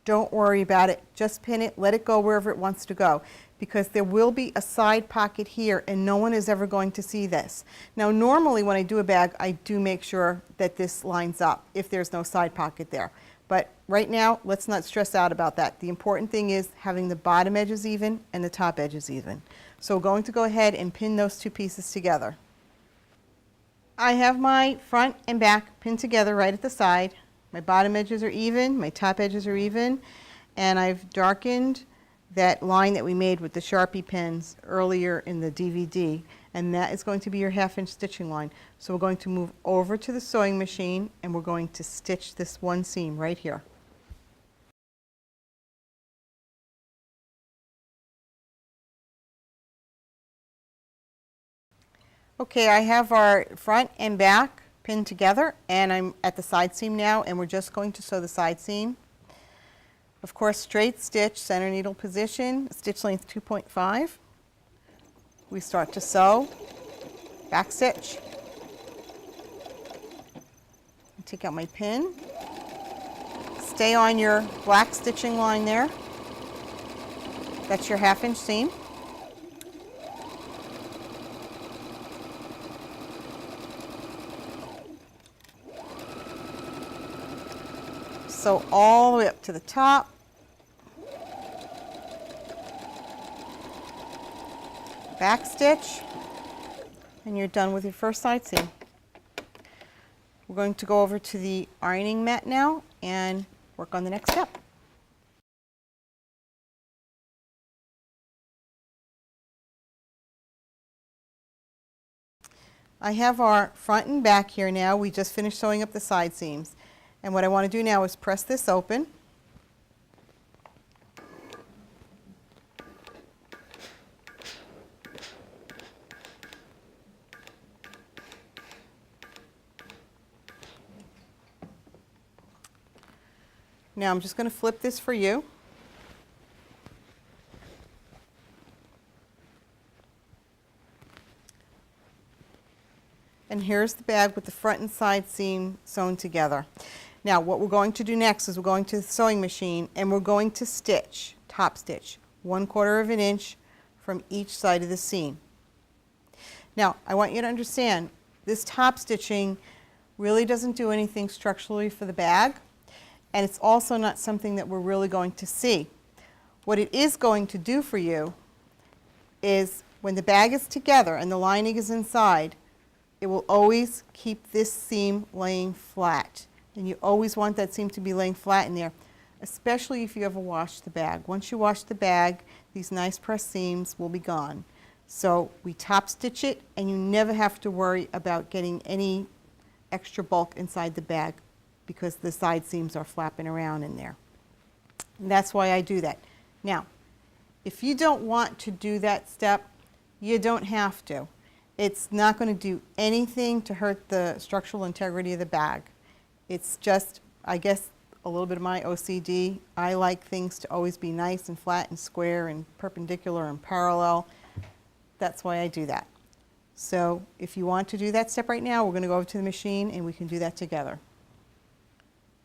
Speaker 1: don't worry about it. Just pin it, let it go wherever it wants to go, because there will be a side pocket here and no one is ever going to see this. Now normally when I do a bag, I do make sure that this lines up if there's no side pocket there. But right now, let's not stress out about that. The important thing is having the bottom edges even and the top edges even. So we're going to go ahead and pin those two pieces together. I have my front and back pinned together right at the side. My bottom edges are even, my top edges are even, and I've darkened that line that we made with the Sharpie pens earlier in the DVD, and that is going to be your 1/2-inch stitching line. So we're going to move over to the sewing machine and we're going to stitch this one seam right here. Okay, I have our front and back pinned together and I'm at the side seam now, and we're just going to sew the side seam. Of course, straight stitch, center needle position, stitch length 2.5. We start to sew, back stitch, take out my pin, stay on your black stitching line there. That's your 1/2-inch seam. Sew all the way up to the top. Back stitch, and you're done with your first side seam. We're going to go over to the ironing mat now and work on the next step. I have our front and back here now. We just finished sewing up the side seams. And what I want to do now is press this open. Now I'm just going to flip this for you. And here's the bag with the front and side seam sewn together. Now what we're going to do next is we're going to the sewing machine and we're going to stitch, top stitch, 1/4 of an inch from each side of the seam. Now I want you to understand this top stitching really doesn't do anything structurally for the bag, and it's also not something that we're really going to see. What it is going to do for you is when the bag is together and the lining is inside, it will always keep this seam laying flat. And you always want that seam to be laying flat in there, especially if you ever wash the bag. Once you wash the bag, these nice pressed seams will be gone. So we top stitch it, and you never have to worry about getting any extra bulk inside the bag because the side seams are flapping around in there. And that's why I do that. Now, if you don't want to do that step, you don't have to. It's not going to do anything to hurt the structural integrity of the bag. It's just, I guess, a little bit of my OCD. I like things to always be nice and flat and square and perpendicular and parallel. That's why I do that. So if you want to do that step right now, we're going to go over to the machine and we can do that together.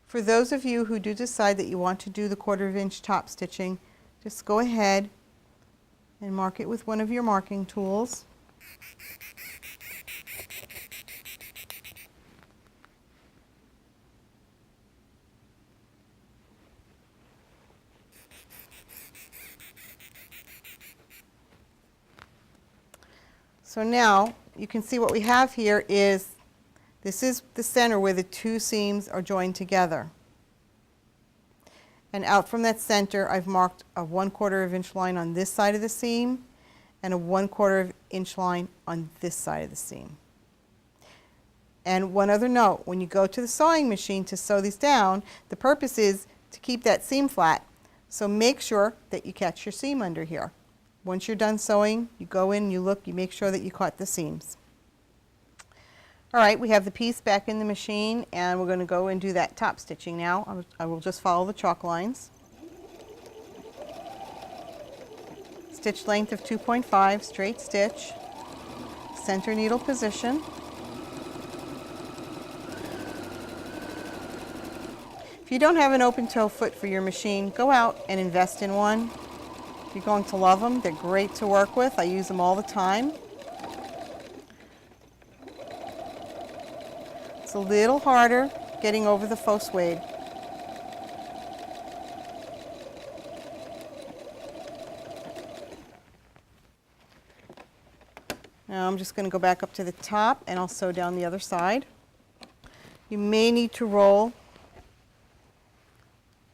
Speaker 1: For those of you who do decide that you want to do the 1/4 inch top stitching, just go ahead and mark it with one of your marking tools. So now you can see what we have here is, this is the center where the two seams are joined together. And out from that center, I've marked a 1/4 inch line on this side of the seam and a 1/4 inch line on this side of the seam. And one other note, when you go to the sewing machine to sew these down, the purpose is to keep that seam flat. So make sure that you catch your seam under here. Once you're done sewing, you go in, you look, you make sure that you caught the seams. All right, we have the piece back in the machine, and we're going to go and do that top stitching now. I will just follow the chalk lines. Stitch length of 2.5, straight stitch, center needle position. If you don't have an open toe foot for your machine, go out and invest in one. You're going to love them. They're great to work with. I use them all the time. It's a little harder getting over the faux suede. Now I'm just going to go back up to the top and I'll sew down the other side. You may need to roll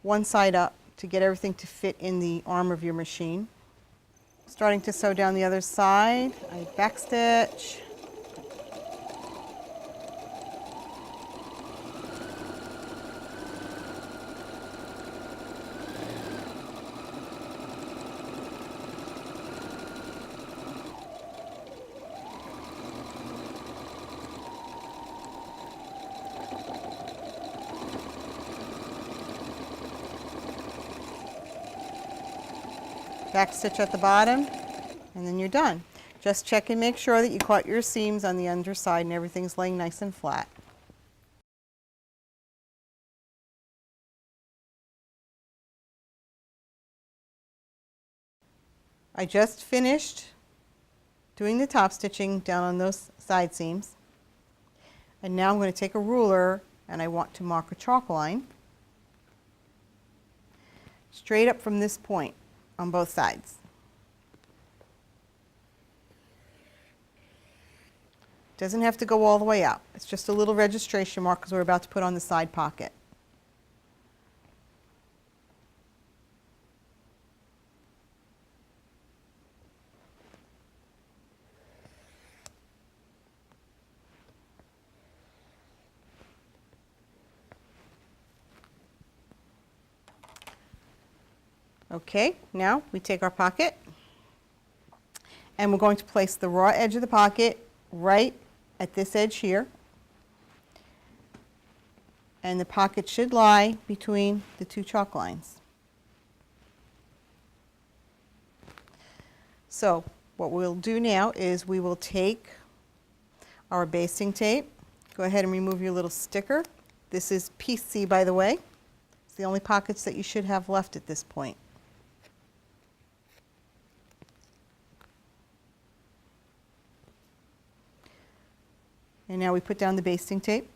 Speaker 1: one side up to get everything to fit in the arm of your machine. Starting to sew down the other side, I backstitch. Back stitch at the bottom, and then you're done. Just check and make sure that you caught your seams on the underside and everything's laying nice and flat. I just finished doing the top stitching down on those side seams, and now I'm going to take a ruler and I want to mark a chalk line straight up from this point on both sides. Doesn't have to go all the way out. It's just a little registration mark because we're about to put on the side pocket. Okay, now we take our pocket and we're going to place the raw edge of the pocket right at this edge here. And the pocket should lie between the two chalk lines. So what we'll do now is we will take our basting tape. Go ahead and remove your little sticker. This is piece C, by the way. It's the only pockets that you should have left at this point. And now we put down the basting tape.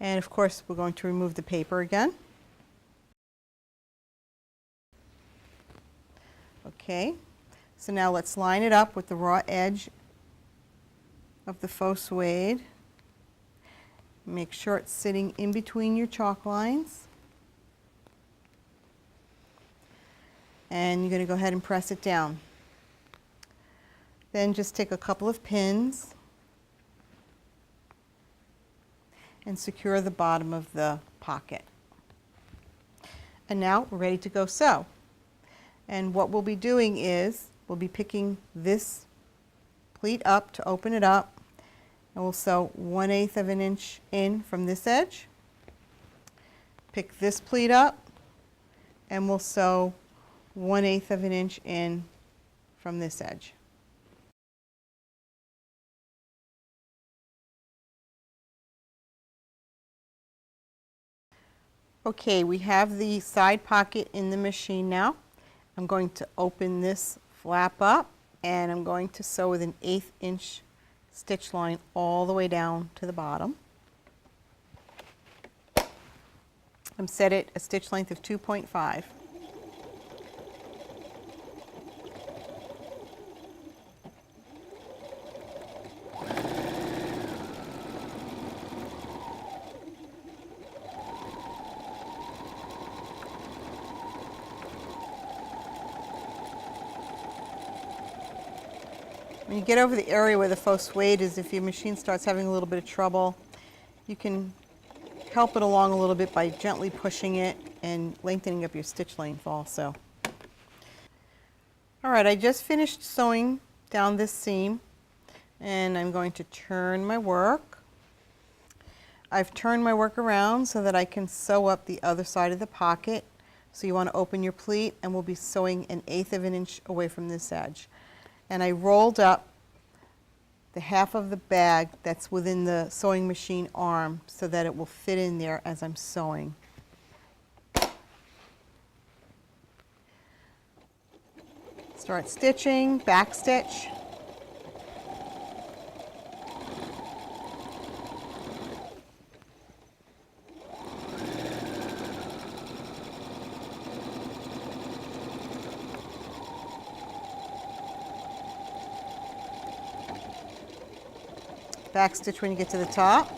Speaker 1: And of course, we're going to remove the paper again. Okay, So now let's line it up with the raw edge of the faux suede. Make sure it's sitting in between your chalk lines. And you're going to go ahead and press it down. Then just take a couple of pins and secure the bottom of the pocket. And now we're ready to go sew. And what we'll be doing is we'll be picking this pleat up to open it up, and we'll sew 1/8 of an inch in from this edge. Pick this pleat up and we'll sew 1/8 of an inch in from this edge. Okay, we have the side pocket in the machine now. I'm going to open this flap up and I'm going to sew with an 1/8 inch stitch line all the way down to the bottom. I'm set at a stitch length of 2.5. When you get over the area where the faux suede is, if your machine starts having a little bit of trouble, you can help it along a little bit by gently pushing it and lengthening up your stitch length also. Alright, I just finished sewing down this seam and I'm going to turn my work. I've turned my work around so that I can sew up the other side of the pocket. So you want to open your pleat and we'll be sewing 1/8 of an inch away from this edge. And I rolled up the half of the bag that's within the sewing machine arm so that it will fit in there as I'm sewing. Start stitching, back stitch. Back stitch when you get to the top.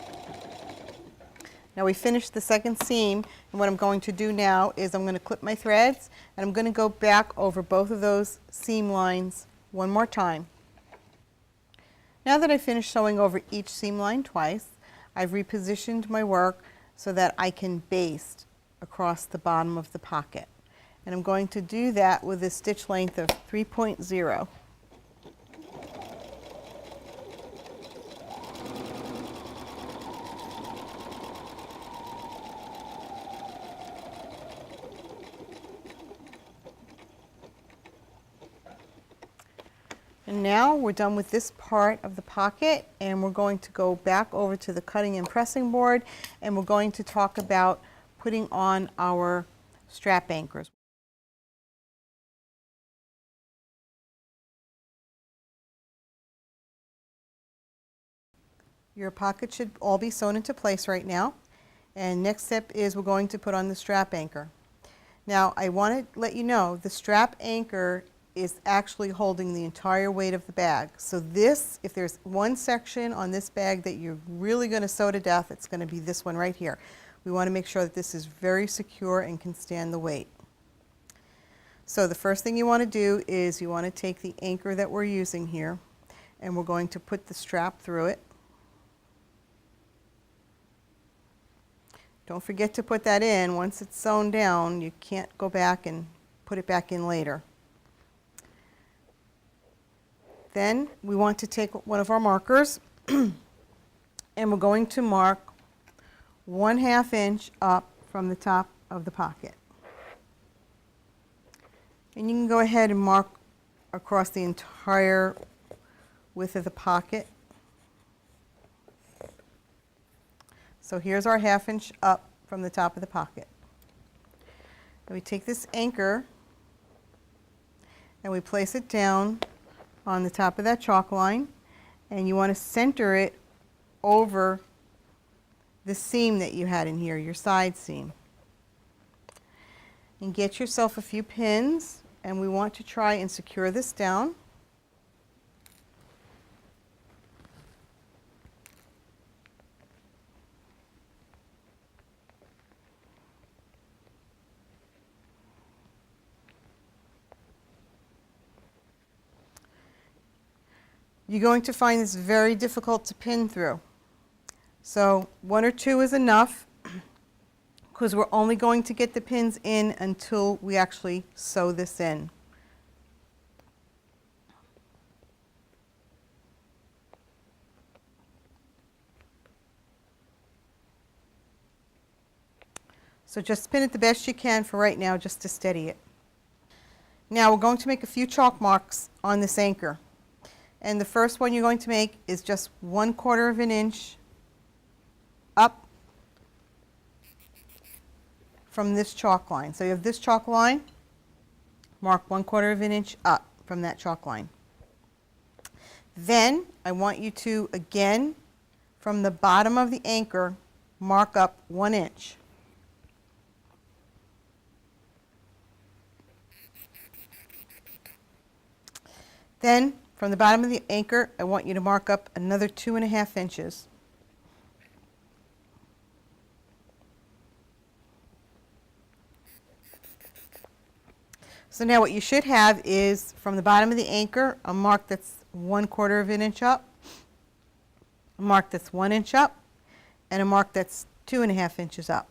Speaker 1: Now we finished the second seam, and what I'm going to do now is I'm going to clip my threads and I'm going to go back over both of those seam lines one more time. Now that I finished sewing over each seam line twice, I've repositioned my work so that I can baste across the bottom of the pocket. And I'm going to do that with a stitch length of 3.0. And now we're done with this part of the pocket, and we're going to go back over to the cutting and pressing board, and we're going to talk about putting on our strap anchors. Your pocket should all be sewn into place right now, and next step is we're going to put on the strap anchor. Now I want to let you know the strap anchor is actually holding the entire weight of the bag. So this, if there's one section on this bag that you're really going to sew to death, it's going to be this one right here. We want to make sure that this is very secure and can stand the weight. So the first thing you want to do is you want to take the anchor that we're using here, and we're going to put the strap through it. Don't forget to put that in. Once it's sewn down, you can't go back and put it back in later. Then we want to take one of our markers and we're going to mark 1/2 inch up from the top of the pocket. And you can go ahead and mark across the entire width of the pocket. So here's our 1/2 inch up from the top of the pocket. And we take this anchor and we place it down on the top of that chalk line, and you want to center it over the seam that you had in here, your side seam. And get yourself a few pins and we want to try and secure this down. You're going to find this very difficult to pin through. So 1 or 2 is enough because we're only going to get the pins in until we actually sew this in. So just pin it the best you can for right now just to steady it. Now we're going to make a few chalk marks on this anchor. And the first one you're going to make is just 1/4 of an inch up from this chalk line. So you have this chalk line, mark 1/4 of an inch up from that chalk line. Then I want you to, again, from the bottom of the anchor, mark up 1 inch. Then from the bottom of the anchor, I want you to mark up another 2.5 inches. So now what you should have is, from the bottom of the anchor, a mark that's 1/4 of an inch up, a mark that's 1 inch up, and a mark that's 2.5 inches up.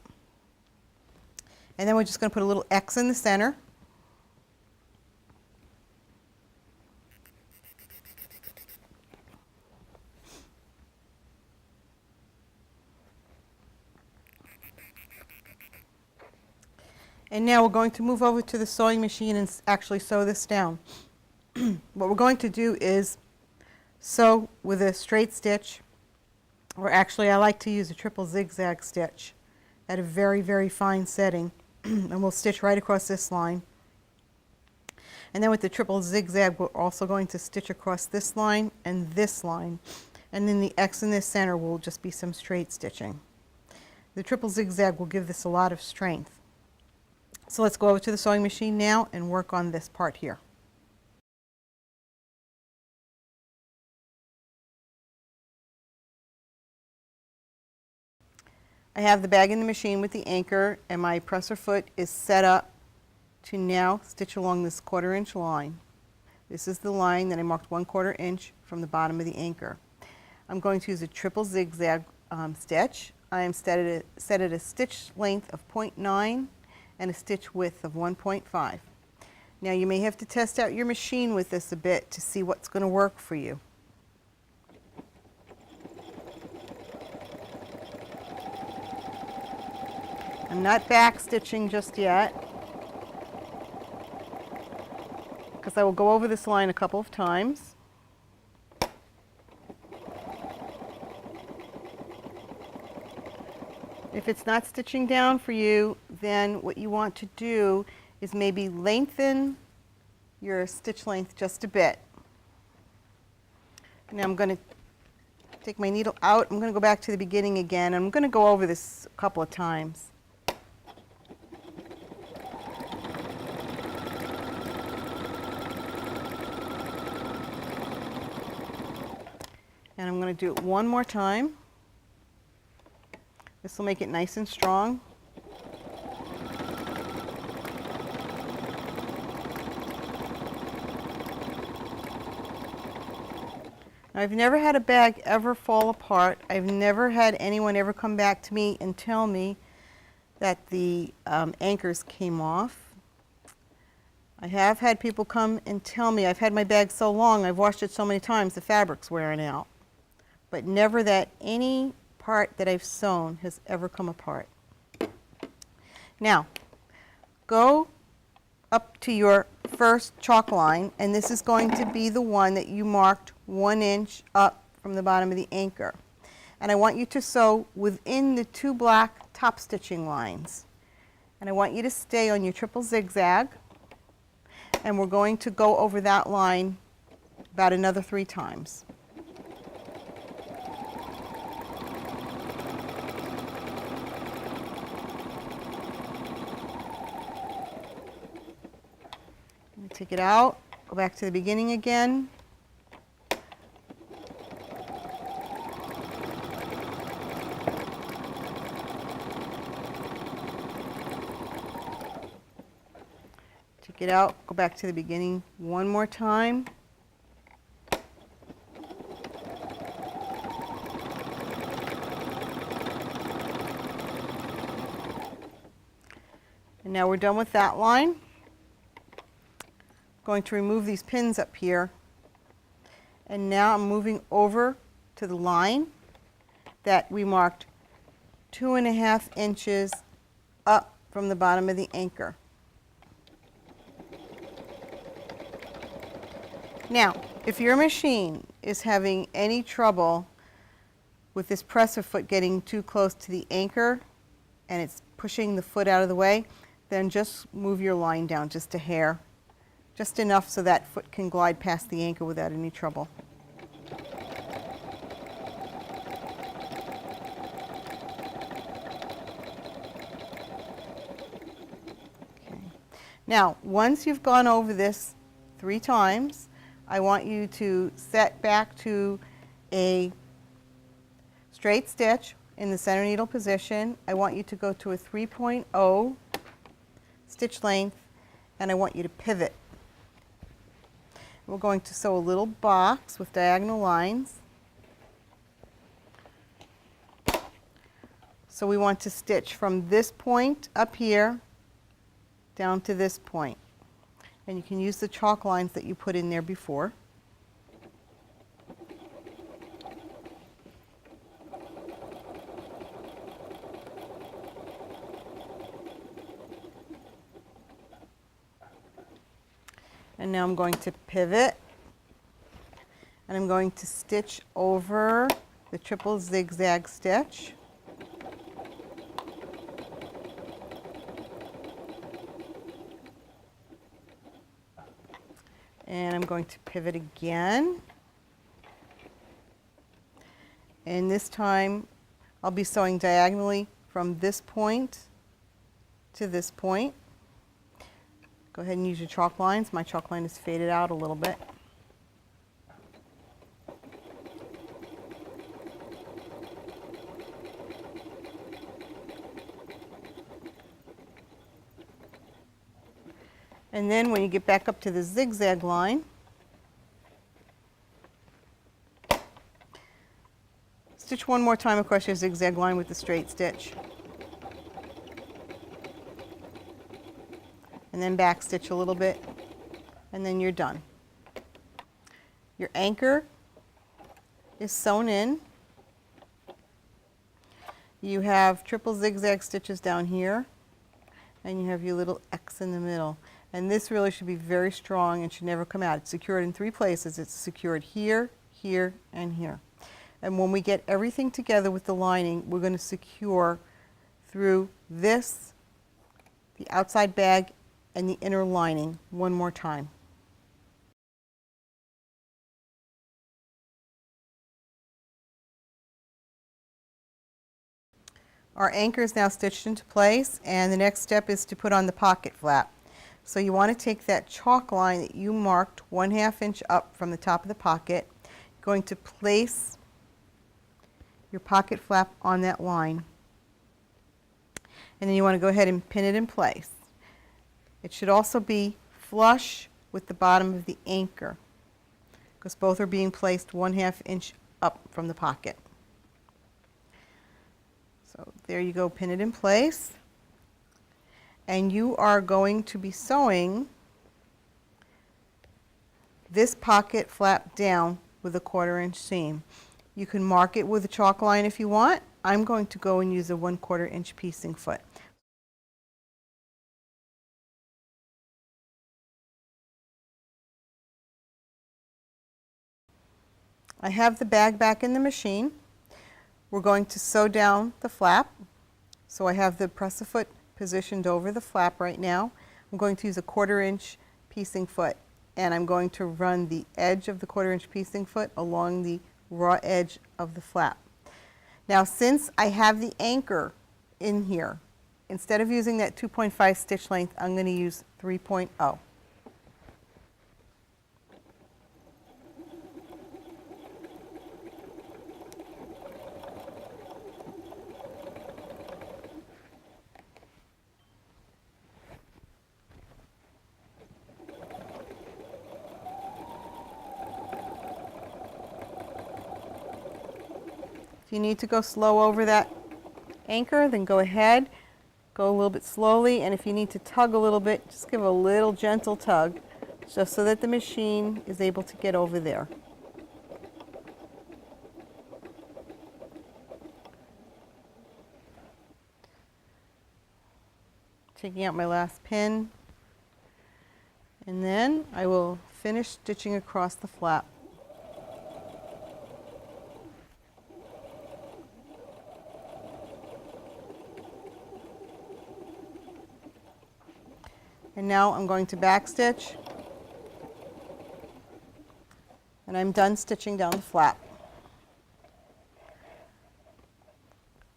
Speaker 1: And then we're just going to put a little X in the center. And now we're going to move over to the sewing machine and actually sew this down. What we're going to do is sew with a straight stitch, or actually I like to use a triple zigzag stitch at a very, very fine setting. And we'll stitch right across this line. And then with the triple zigzag, we're also going to stitch across this line and this line. And then the X in the center will just be some straight stitching. The triple zigzag will give this a lot of strength. So let's go over to the sewing machine now and work on this part here. I have the bag in the machine with the anchor, and my presser foot is set up to now stitch along this 1/4 inch line. This is the line that I marked 1/4 inch from the bottom of the anchor. I'm going to use a triple zigzag stitch. I am set at a stitch length of 0.9 and a stitch width of 1.5. Now you may have to test out your machine with this a bit to see what's going to work for you. I'm not back stitching just yet because I will go over this line a couple of times. If it's not stitching down for you, then what you want to do is maybe lengthen your stitch length just a bit. Now I'm going to take my needle out. I'm going to go back to the beginning again. I'm going to go over this a couple of times. And I'm going to do it one more time. This will make it nice and strong. Now, I've never had a bag ever fall apart. I've never had anyone ever come back to me and tell me that the anchors came off. I have had people come and tell me, I've had my bag so long, I've washed it so many times, the fabric's wearing out. But never that any part that I've sewn has ever come apart. Now, go up to your first chalk line, and this is going to be the one that you marked 1 inch up from the bottom of the anchor. And I want you to sew within the 2 black top stitching lines. And I want you to stay on your triple zigzag, and we're going to go over that line about another 3 times. Take it out, go back to the beginning again. Take it out, go back to the beginning one more time. And now we're done with that line. Going to remove these pins up here. And now I'm moving over to the line that we marked 2.5 inches up from the bottom of the anchor. Now, if your machine is having any trouble with this presser foot getting too close to the anchor and it's pushing the foot out of the way, then just move your line down just a hair. Just enough so that foot can glide past the anchor without any trouble. Okay. Now, once you've gone over this 3 times, I want you to set back to a straight stitch in the center needle position. I want you to go to a 3.0 stitch length, and I want you to pivot. We're going to sew a little box with diagonal lines. So we want to stitch from this point up here down to this point. And you can use the chalk lines that you put in there before. And now I'm going to pivot, and I'm going to stitch over the triple zigzag stitch. And I'm going to pivot again. And this time I'll be sewing diagonally from this point to this point. Go ahead and use your chalk lines. My chalk line is faded out a little bit. And then when you get back up to the zigzag line, stitch one more time across your zigzag line with the straight stitch. And then back stitch a little bit, and then you're done. Your anchor is sewn in. You have triple zigzag stitches down here, and you have your little X in the middle. And this really should be very strong and should never come out. It's secured in 3 places. It's secured here, here, and here. And when we get everything together with the lining, we're going to secure through this, the outside bag, and the inner lining one more time. Our anchor is now stitched into place, and the next step is to put on the pocket flap. So you want to take that chalk line that you marked 1/2 inch up from the top of the pocket, going to place your pocket flap on that line, and then you want to go ahead and pin it in place. It should also be flush with the bottom of the anchor, because both are being placed 1/2 inch up from the pocket. So there you go, pin it in place. And you are going to be sewing this pocket flap down with a 1/4 inch seam. You can mark it with a chalk line if you want. I'm going to go and use a 1/4 inch piecing foot. I have the bag back in the machine. We're going to sew down the flap. So I have the presser foot positioned over the flap right now. I'm going to use a 1/4 inch piecing foot, and I'm going to run the edge of the 1/4 inch piecing foot along the raw edge of the flap. Now, since I have the anchor in here, instead of using that 2.5 stitch length, I'm going to use 3.0. you need to go slow over that anchor, then go ahead, go a little bit slowly, and if you need to tug a little bit, just give a little gentle tug, just so that the machine is able to get over there. Taking out my last pin, and then I will finish stitching across the flap. And now I'm going to backstitch, and I'm done stitching down the flap.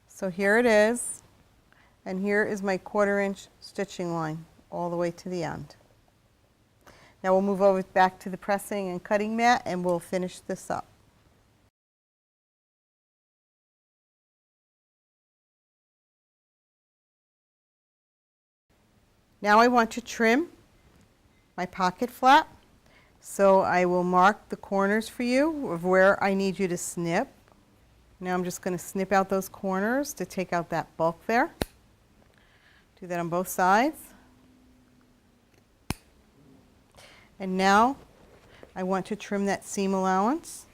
Speaker 1: So here it is, and here is my 1/4 inch stitching line all the way to the end. Now we'll move over back to the pressing and cutting mat, and we'll finish this up. Now I want to trim my pocket flap, so I will mark the corners for you of where I need you to snip. Now I'm just going to snip out those corners to take out that bulk there. Do that on both sides. And now I want to trim that seam allowance.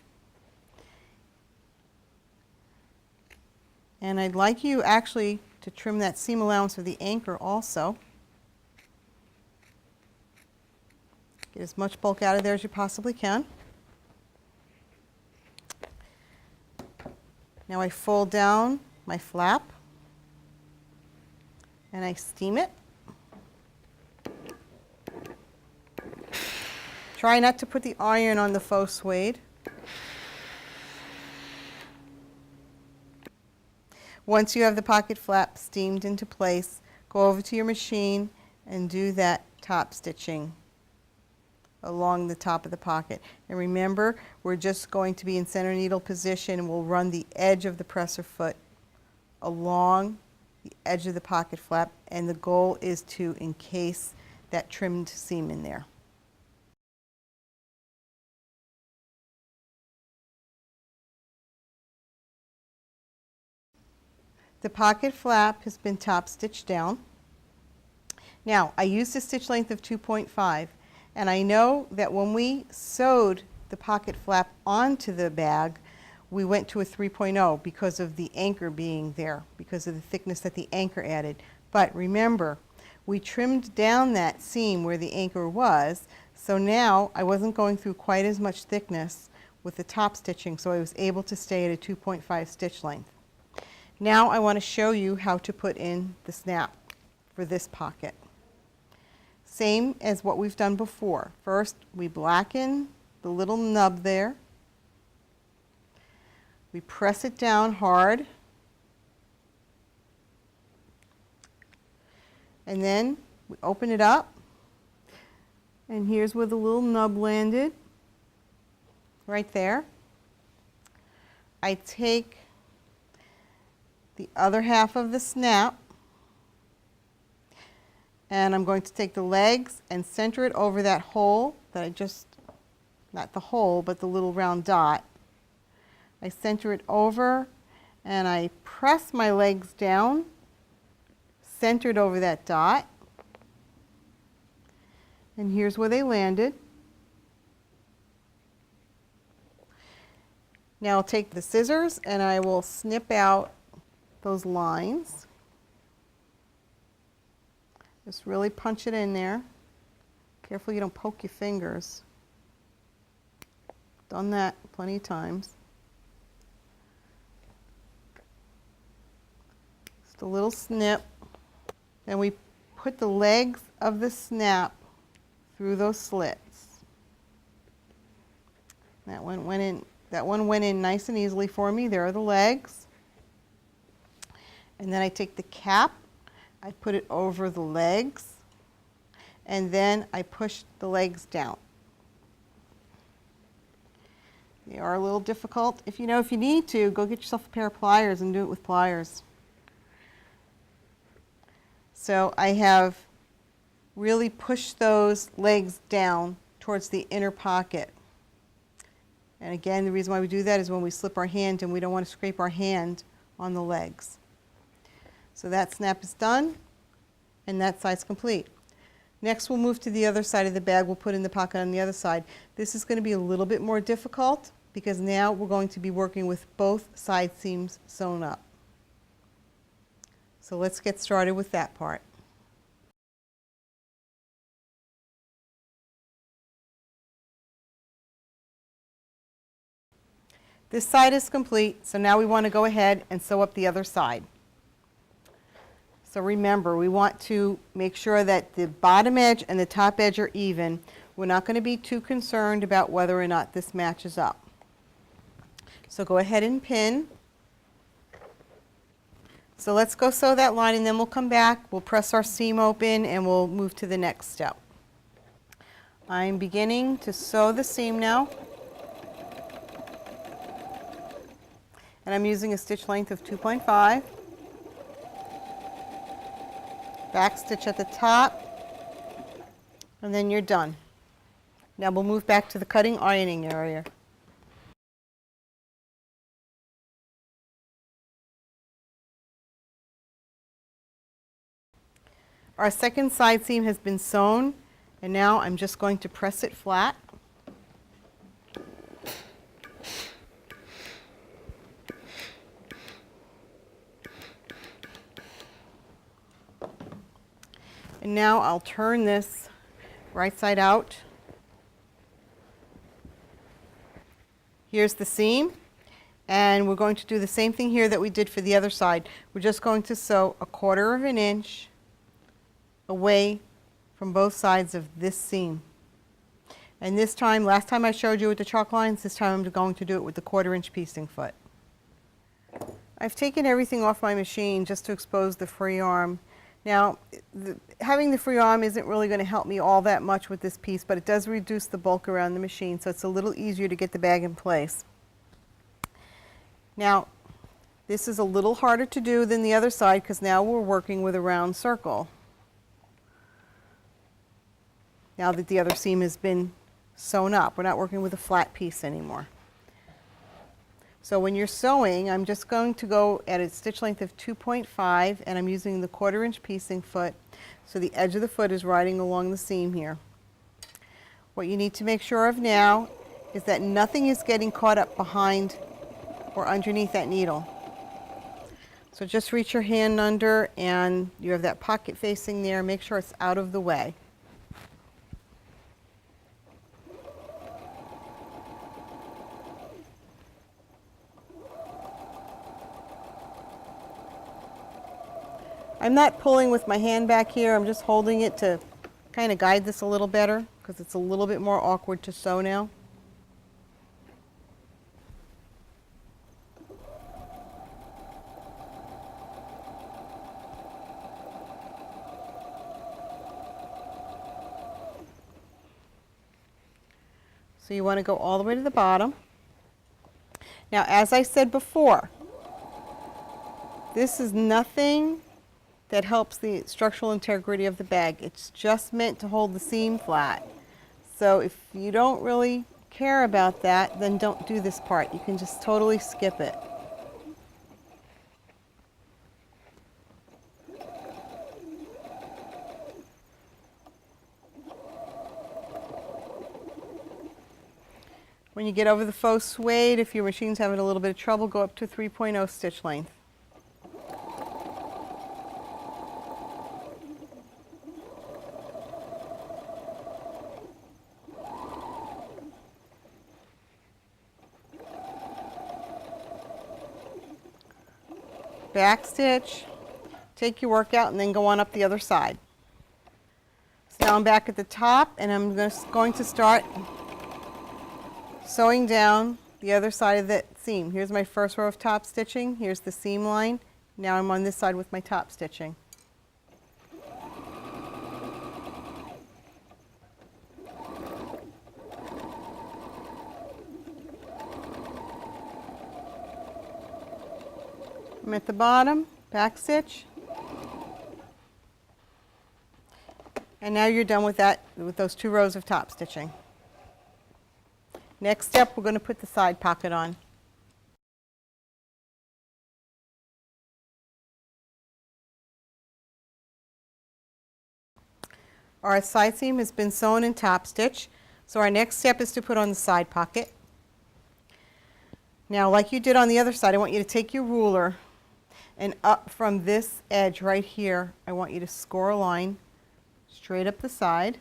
Speaker 1: And I'd like you actually to trim that seam allowance of the anchor also. Get as much bulk out of there as you possibly can. Now I fold down my flap and I steam it. Try not to put the iron on the faux suede. Once you have the pocket flap steamed into place, go over to your machine and do that top stitching along the top of the pocket. And remember, we're just going to be in center needle position, and we'll run the edge of the presser foot along the edge of the pocket flap, and the goal is to encase that trimmed seam in there. The pocket flap has been top stitched down. Now, I used a stitch length of 2.5, and I know that when we sewed the pocket flap onto the bag, we went to a 3.0 because of the anchor being there, because of the thickness that the anchor added. But remember, we trimmed down that seam where the anchor was, so now I wasn't going through quite as much thickness with the top stitching, so I was able to stay at a 2.5 stitch length. Now I want to show you how to put in the snap for this pocket. Same as what we've done before. First, we blacken the little nub there. We press it down hard. And then we open it up. And here's where the little nub landed. Right there. I take the other half of the snap, and I'm going to take the legs and center it over that hole that I just, not the hole, but the little round dot. I center it over and I press my legs down, centered over that dot, and here's where they landed. Now I'll take the scissors and I will snip out those lines. Just really punch it in there. Careful you don't poke your fingers. Done that plenty of times. Just a little snip. Then we put the legs of the snap through those slits. That one went in nice and easily for me. There are the legs. And then I take the cap, I put it over the legs, and then I push the legs down. They are a little difficult. If you need to, go get yourself a pair of pliers and do it with pliers. So I have really pushed those legs down towards the inner pocket. And again, the reason why we do that is when we slip our hand and we don't want to scrape our hand on the legs. So that snap is done, and that side's complete. Next, we'll move to the other side of the bag. We'll put in the pocket on the other side. This is going to be a little bit more difficult because now we're going to be working with both side seams sewn up. So let's get started with that part. This side is complete, so now we want to go ahead and sew up the other side. So remember, we want to make sure that the bottom edge and the top edge are even. We're not going to be too concerned about whether or not this matches up. So go ahead and pin. So let's go sew that line, and then we'll come back, we'll press our seam open, and we'll move to the next step. I'm beginning to sew the seam now. And I'm using a stitch length of 2.5. Back stitch at the top, and then you're done. Now we'll move back to the cutting ironing area. Our second side seam has been sewn, and now I'm just going to press it flat. And now I'll turn this right side out. Here's the seam, and we're going to do the same thing here that we did for the other side. We're just going to sew 1/4 of an inch away from both sides of this seam. And this time, last time I showed you with the chalk lines, this time I'm going to do it with the 1/4 inch piecing foot. I've taken everything off my machine just to expose the free arm. Now, having the free arm isn't really going to help me all that much with this piece, but it does reduce the bulk around the machine, so it's a little easier to get the bag in place. Now, this is a little harder to do than the other side because now we're working with a round circle. Now that the other seam has been sewn up, we're not working with a flat piece anymore. So when you're sewing, I'm just going to go at a stitch length of 2.5, and I'm using the 1/4 inch piecing foot, so the edge of the foot is riding along the seam here. What you need to make sure of now is that nothing is getting caught up behind or underneath that needle. So just reach your hand under, and you have that pocket facing there. Make sure it's out of the way. I'm not pulling with my hand back here, I'm just holding it to kind of guide this a little better because it's a little bit more awkward to sew now. So you want to go all the way to the bottom. Now, as I said before, this is nothing that helps the structural integrity of the bag. It's just meant to hold the seam flat. So if you don't really care about that, then don't do this part. You can just totally skip it. When you get over the faux suede, if your machine's having a little bit of trouble, go up to 3.0 stitch length. Back stitch, take your work out, and then go on up the other side. So now I'm back at the top, and I'm going to start sewing down the other side of the seam. Here's my first row of top stitching. Here's the seam line. Now I'm on this side with my top stitching. I'm at the bottom, back stitch, and now you're done with that, with those 2 rows of top stitching. Next step, we're going to put the side pocket on. Our side seam has been sewn and top stitched, so our next step is to put on the side pocket. Now, like you did on the other side, I want you to take your ruler and up from this edge right here, I want you to score a line straight up the side.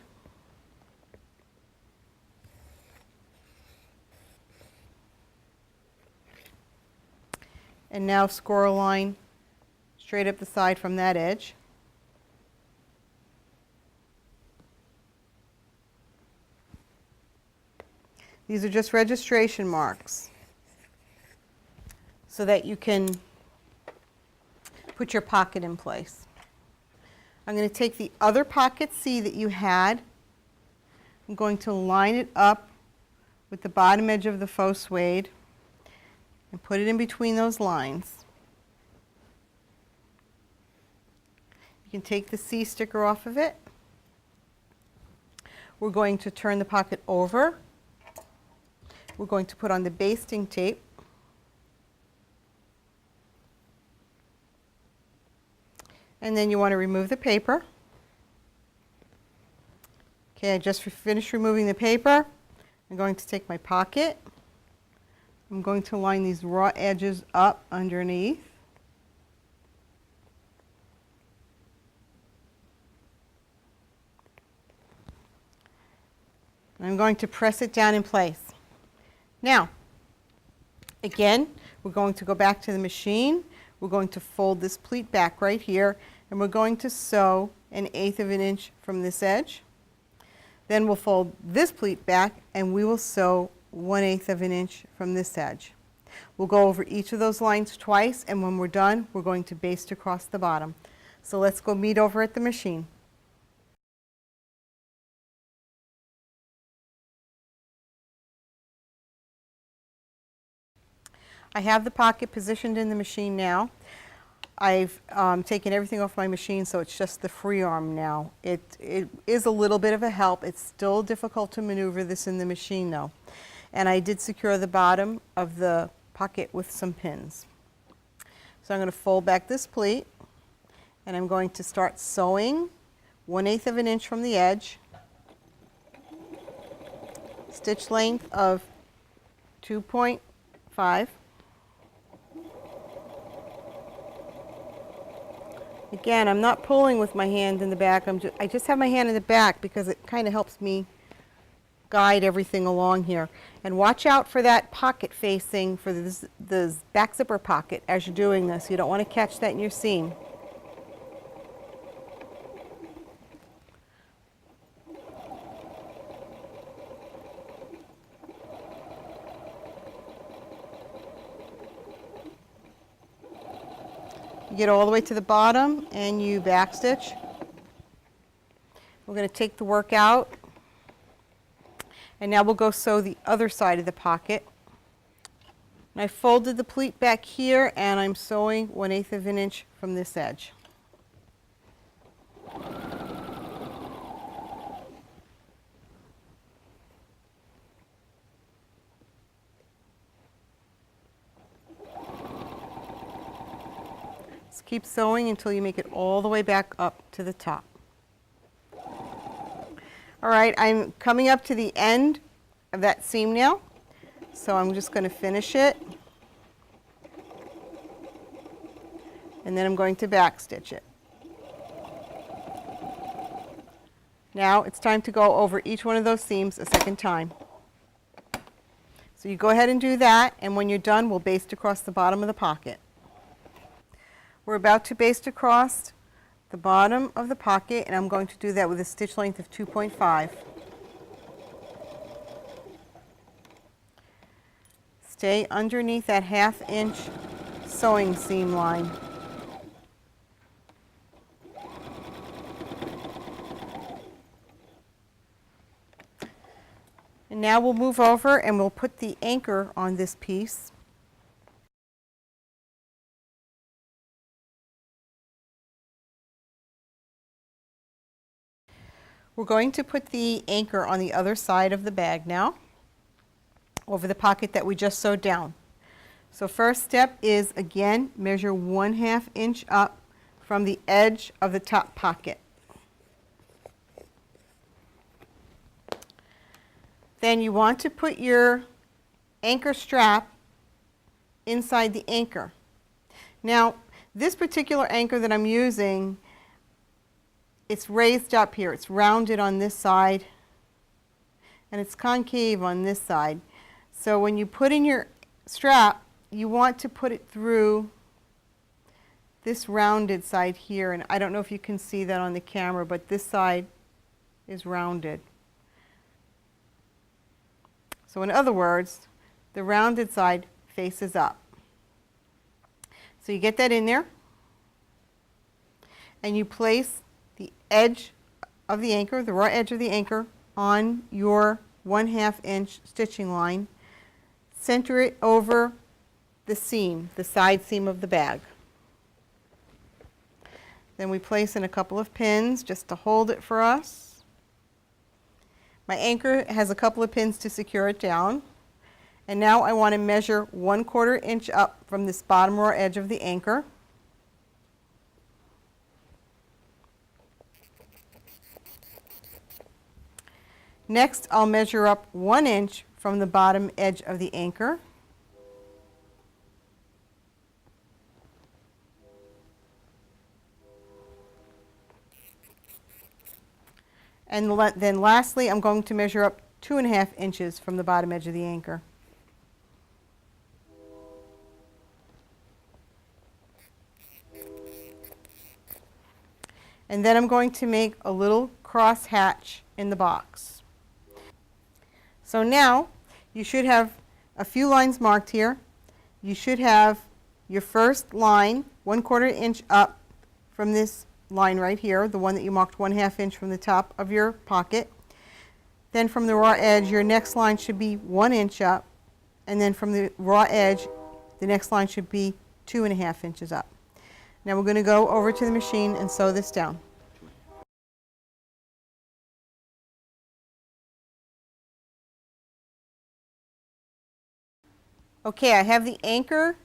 Speaker 1: And now score a line straight up the side from that edge. These are just registration marks so that you can put your pocket in place. I'm going to take the other pocket C that you had. I'm going to line it up with the bottom edge of the faux suede and put it in between those lines. You can take the C sticker off of it. We're going to turn the pocket over. We're going to put on the basting tape. And then you want to remove the paper. Okay, I just finished removing the paper. I'm going to take my pocket. I'm going to line these raw edges up underneath. And I'm going to press it down in place. Now, again, we're going to go back to the machine. We're going to fold this pleat back right here, and we're going to sew 1/8 of an inch from this edge. Then we'll fold this pleat back, and we will sew 1/8 of an inch from this edge. We'll go over each of those lines twice, and when we're done, we're going to baste across the bottom. So let's go meet over at the machine. I have the pocket positioned in the machine now. I've taken everything off my machine, so it's just the free arm now. It is a little bit of a help. It's still difficult to maneuver this in the machine though. And I did secure the bottom of the pocket with some pins. So I'm going to fold back this pleat, and I'm going to start sewing 1/8 of an inch from the edge, stitch length of 2.5. Again, I'm not pulling with my hand in the back. I just have my hand in the back because it kind of helps me guide everything along here. And watch out for that pocket facing, for the back zipper pocket as you're doing this. You don't want to catch that in your seam. You get all the way to the bottom and you backstitch. We're going to take the work out, and now we'll go sew the other side of the pocket. And I folded the pleat back here, and I'm sewing 1/8 of an inch from this edge. Just keep sewing until you make it all the way back up to the top. All right, I'm coming up to the end of that seam now, so I'm just going to finish it, and then I'm going to backstitch it. Now it's time to go over each one of those seams a second time. So you go ahead and do that, and when you're done, we'll baste across the bottom of the pocket. We're about to baste across the bottom of the pocket, and I'm going to do that with a stitch length of 2.5. Stay underneath that 1/2 inch sewing seam line. And now we'll move over and we'll put the anchor on this piece. We're going to put the anchor on the other side of the bag now. over the pocket that we just sewed down. So first step is, again, measure 1/2 inch up from the edge of the top pocket. Then you want to put your anchor strap inside the anchor. Now, this particular anchor that I'm using, it's raised up here. It's rounded on this side, and it's concave on this side. So when you put in your strap, you want to put it through this rounded side here. And I don't know if you can see that on the camera, but this side is rounded. So in other words, the rounded side faces up. So you get that in there, and you place the edge of the anchor, the raw edge of the anchor, on your 1/2 inch stitching line. Center it over the seam, the side seam of the bag. Then we place in a couple of pins just to hold it for us. My anchor has a couple of pins to secure it down. And now I want to measure 1/4 inch up from this bottom raw edge of the anchor. Next, I'll measure up 1 inch from the bottom edge of the anchor. And then lastly, I'm going to measure up 2.5 inches from the bottom edge of the anchor. And then I'm going to make a little cross hatch in the box. So now you should have a few lines marked here. You should have your first line 1/4 inch up from this line right here, the one that you marked 1/2 inch from the top of your pocket. Then from the raw edge, your next line should be 1 inch up, and then from the raw edge, the next line should be 2.5 inches up. Now we're going to go over to the machine and sew this down. Okay, I have the anchor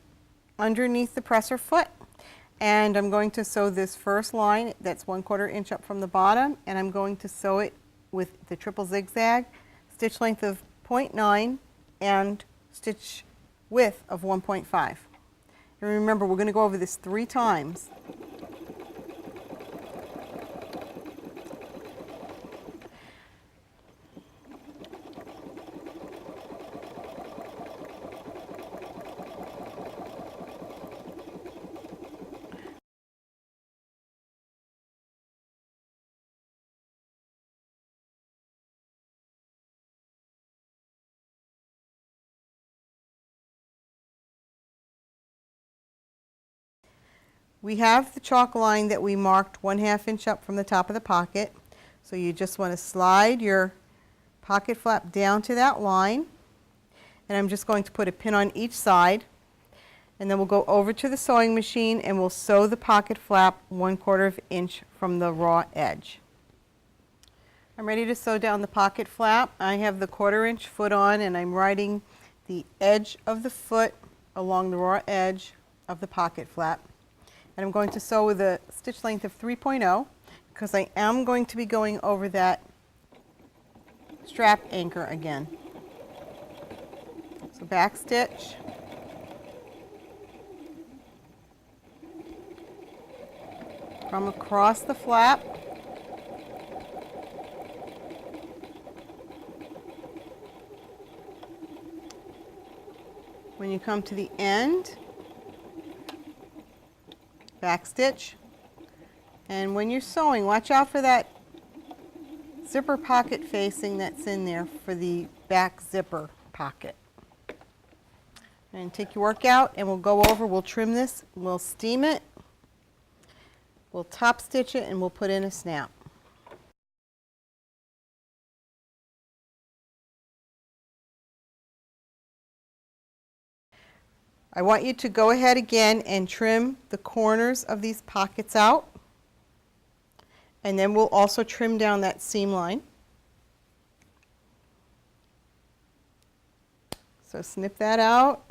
Speaker 1: underneath the presser foot, and I'm going to sew this first line that's 1/4 inch up from the bottom, and I'm going to sew it with the triple zigzag, stitch length of 0.9 and stitch width of 1.5. And remember, we're going to go over this 3 times. We have the chalk line that we marked 1/2 inch up from the top of the pocket. So you just want to slide your pocket flap down to that line. And I'm just going to put a pin on each side. And then we'll go over to the sewing machine and we'll sew the pocket flap 1/4 inch from the raw edge. I'm ready to sew down the pocket flap. I have the 1/4 inch foot on, and I'm riding the edge of the foot along the raw edge of the pocket flap. And I'm going to sew with a stitch length of 3.0 because I am going to be going over that strap anchor again. So back stitch, from across the flap, when you come to the end, back stitch, and when you're sewing, watch out for that zipper pocket facing that's in there for the back zipper pocket. And take your work out and we'll go over, we'll trim this, we'll steam it, we'll top stitch it, and we'll put in a snap. I want you to go ahead again and trim the corners of these pockets out, and then we'll also trim down that seam line. So snip that out.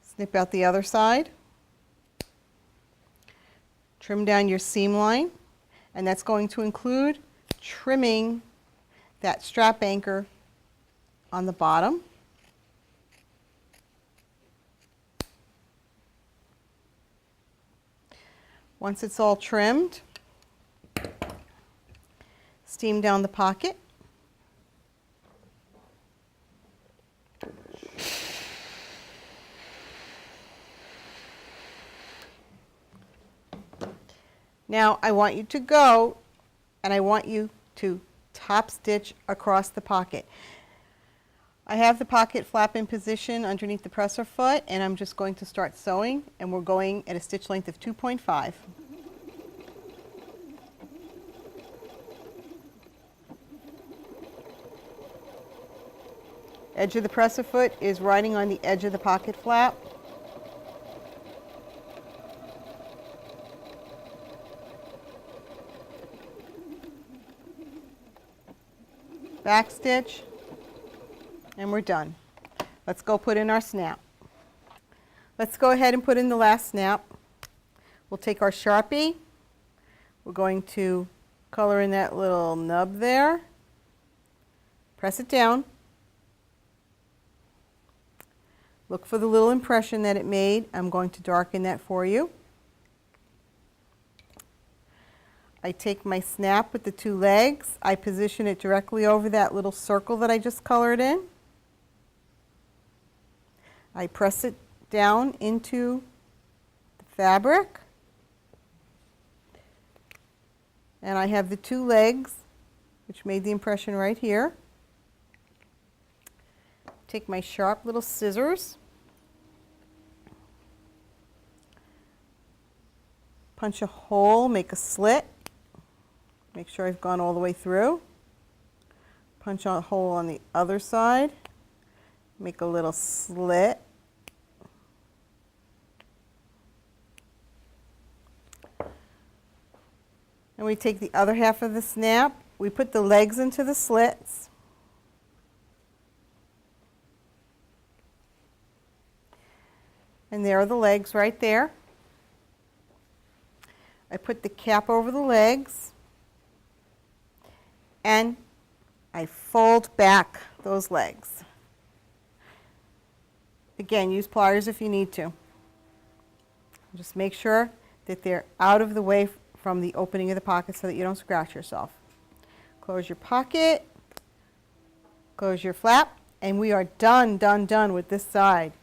Speaker 1: Snip out the other side. Trim down your seam line, and that's going to include trimming that strap anchor on the bottom. Once it's all trimmed, steam down the pocket. Now I want you to go and I want you to top stitch across the pocket. I have the pocket flap in position underneath the presser foot, and I'm just going to start sewing, and we're going at a stitch length of 2.5. Edge of the presser foot is riding on the edge of the pocket flap. Back stitch, and we're done. Let's go put in our snap. Let's go ahead and put in the last snap. We'll take our Sharpie. We're going to color in that little nub there. Press it down. Look for the little impression that it made. I'm going to darken that for you. I take my snap with the two legs. I position it directly over that little circle that I just colored in. I press it down into the fabric. And I have the two legs, which made the impression right here. Take my sharp little scissors. Punch a hole, make a slit. Make sure I've gone all the way through. Punch a hole on the other side. Make a little slit. And we take the other half of the snap. We put the legs into the slits. And there are the legs right there. I put the cap over the legs. And I fold back those legs. Again, use pliers if you need to. Just make sure that they're out of the way from the opening of the pocket so that you don't scratch yourself. Close your pocket, close your flap, and we are done with this side.